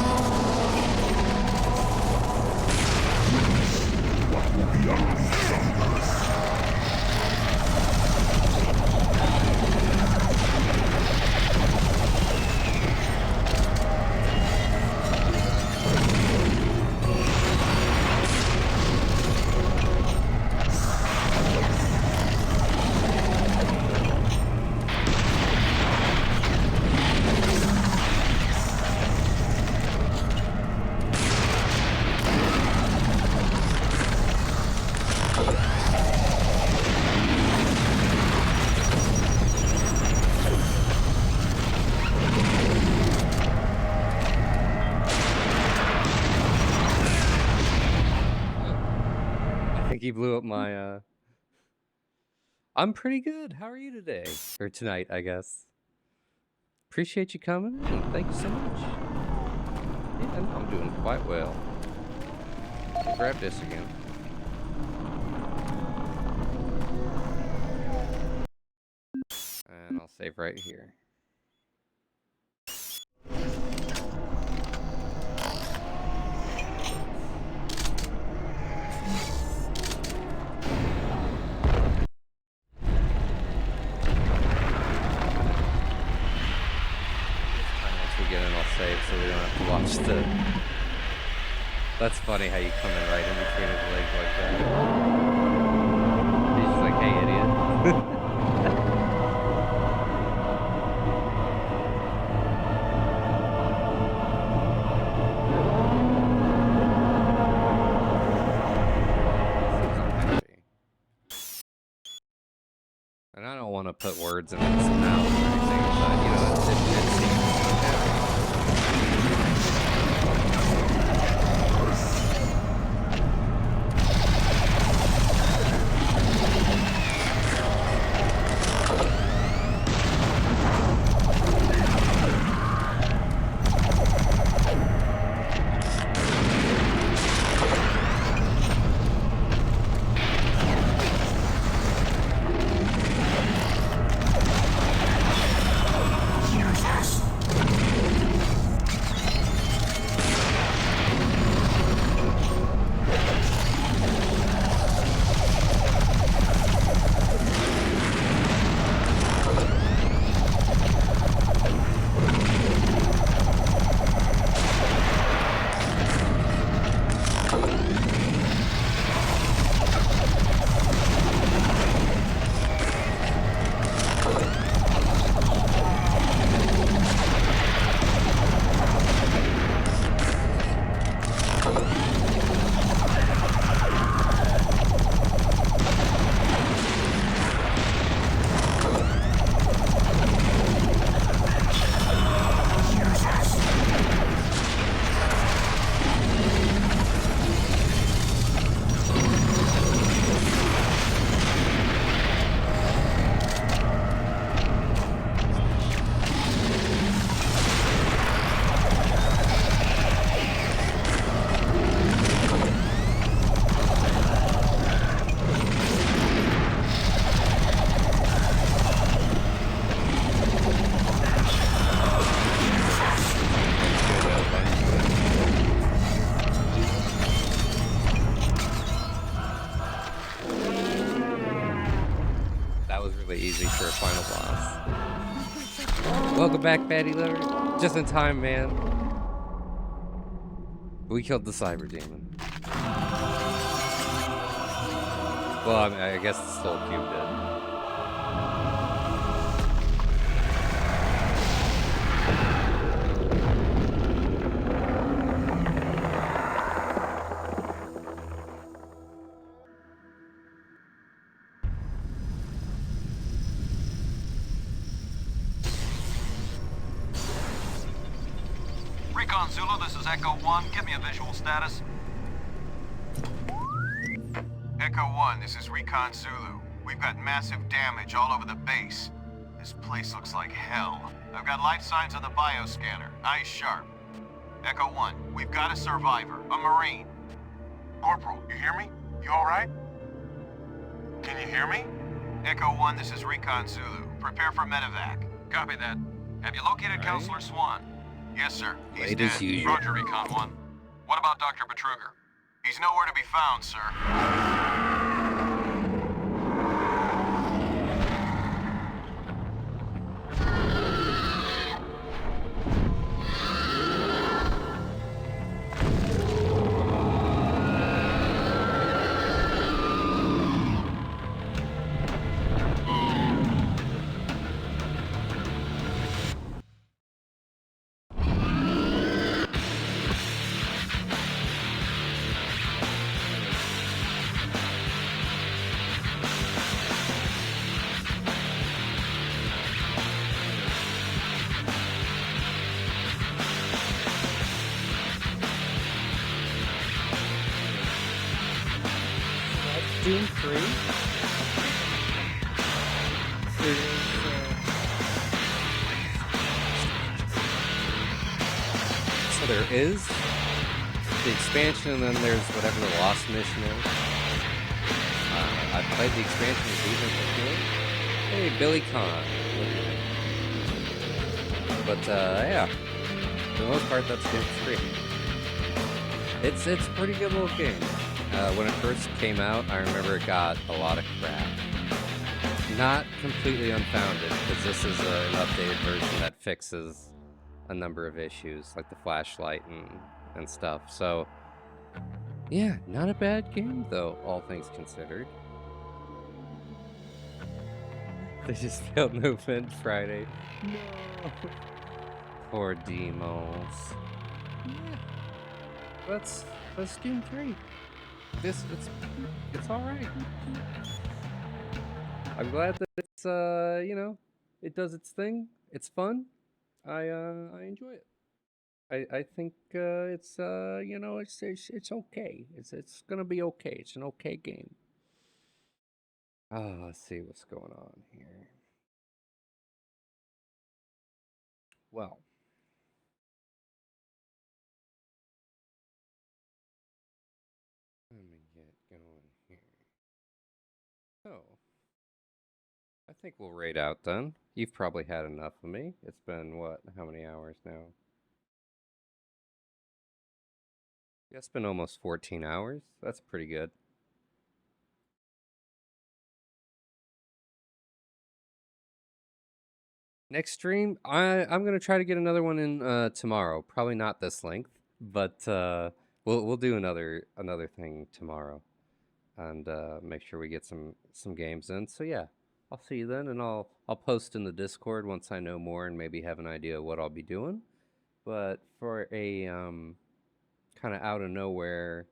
He blew up my, I'm pretty good. How are you today? Or tonight, I guess. Appreciate you coming in. Thank you so much. Yeah, no, I'm doing quite well. I'll grab this again. And I'll save right here. Save so we don't have to watch the... That's funny how you come in right in between his legs like that. He's just like, hey, idiot. And I don't want to put words in his mouth or anything, but, you know, it seems okay. Easy for a final boss. Welcome back, Fatty Liver. Just in time, man. We killed the Cyber Demon. Well, I mean, I guess the Soul Cube did. Recon Zulu, this is Echo 1. Give me a visual status. Echo 1, this is Recon Zulu. We've got massive damage all over the base. This place looks like hell. I've got life signs on the bioscanner. Eyes sharp. Echo 1, we've got a survivor, a Marine. Corporal, you hear me? You alright? Can you hear me? Echo 1, this is Recon Zulu. Prepare for medevac. Copy that. Have you located Counselor Swan? Yes, sir. He's Late dead. as usual. Roger, Recon 1. What about Dr. Betruger? He's nowhere to be found, sir. Doom 3. So there is the expansion, and then there's whatever the Lost mission is. I played the expansion with even before. Hey, Billy Khan. But yeah, for the most part, that's Doom 3. It's a pretty good little game. When it first came out, I remember it got a lot of crap. Not completely unfounded, because this is an updated version that fixes a number of issues, like the flashlight and stuff. So, yeah, not a bad game, though, all things considered. They just failed no event Friday. No. Poor Demos. Yeah. That's Doom 3. It's all right. I'm glad that it's you know, it does its thing. It's fun. I enjoy it. I think it's you know, it's okay. It's gonna be okay. It's an okay game. Let's see what's going on here. Well, let me get going here. So, I think we'll raid out then. You've probably had enough of me. It's been, what, how many hours now? Yeah, it's been almost 14 hours. That's pretty good. Next stream, I'm gonna try to get another one in tomorrow. Probably not this length, but we'll do another thing tomorrow, and make sure we get some games in. So yeah, I'll see you then, and I'll post in the Discord once I know more and maybe have an idea of what I'll be doing. But for a kind of out of nowhere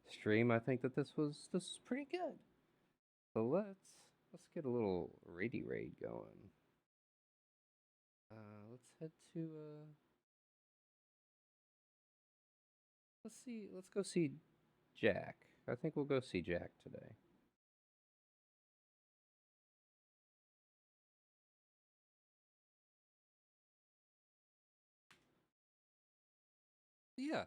stream, I think that this was pretty good. So let's get a little raid going. Let's head to let's go see Jack. I think we'll go see Jack today. Yeah,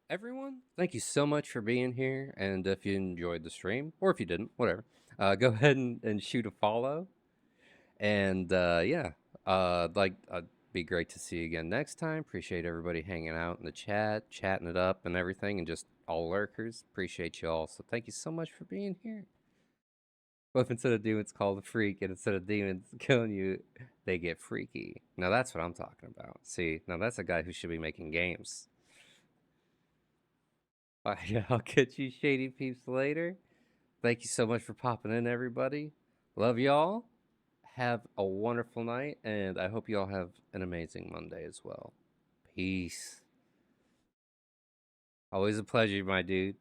everyone, thank you so much for being here, and if you enjoyed the stream, or if you didn't, whatever, go ahead and shoot a follow. And yeah, it'd be great to see you again next time. Appreciate everybody hanging out in the chat, chatting it up and everything, and just all lurkers. Appreciate you all. So thank you so much for being here. Well, if instead of demons called a freak, and instead of demons killing you, they get freaky. Now that's what I'm talking about. See, now that's a guy who should be making games. All right, yeah, I'll catch you shady peeps later. Thank you so much for popping in, everybody. Love y'all. Have a wonderful night, and I hope you all have an amazing Monday as well. Peace. Always a pleasure, my dude.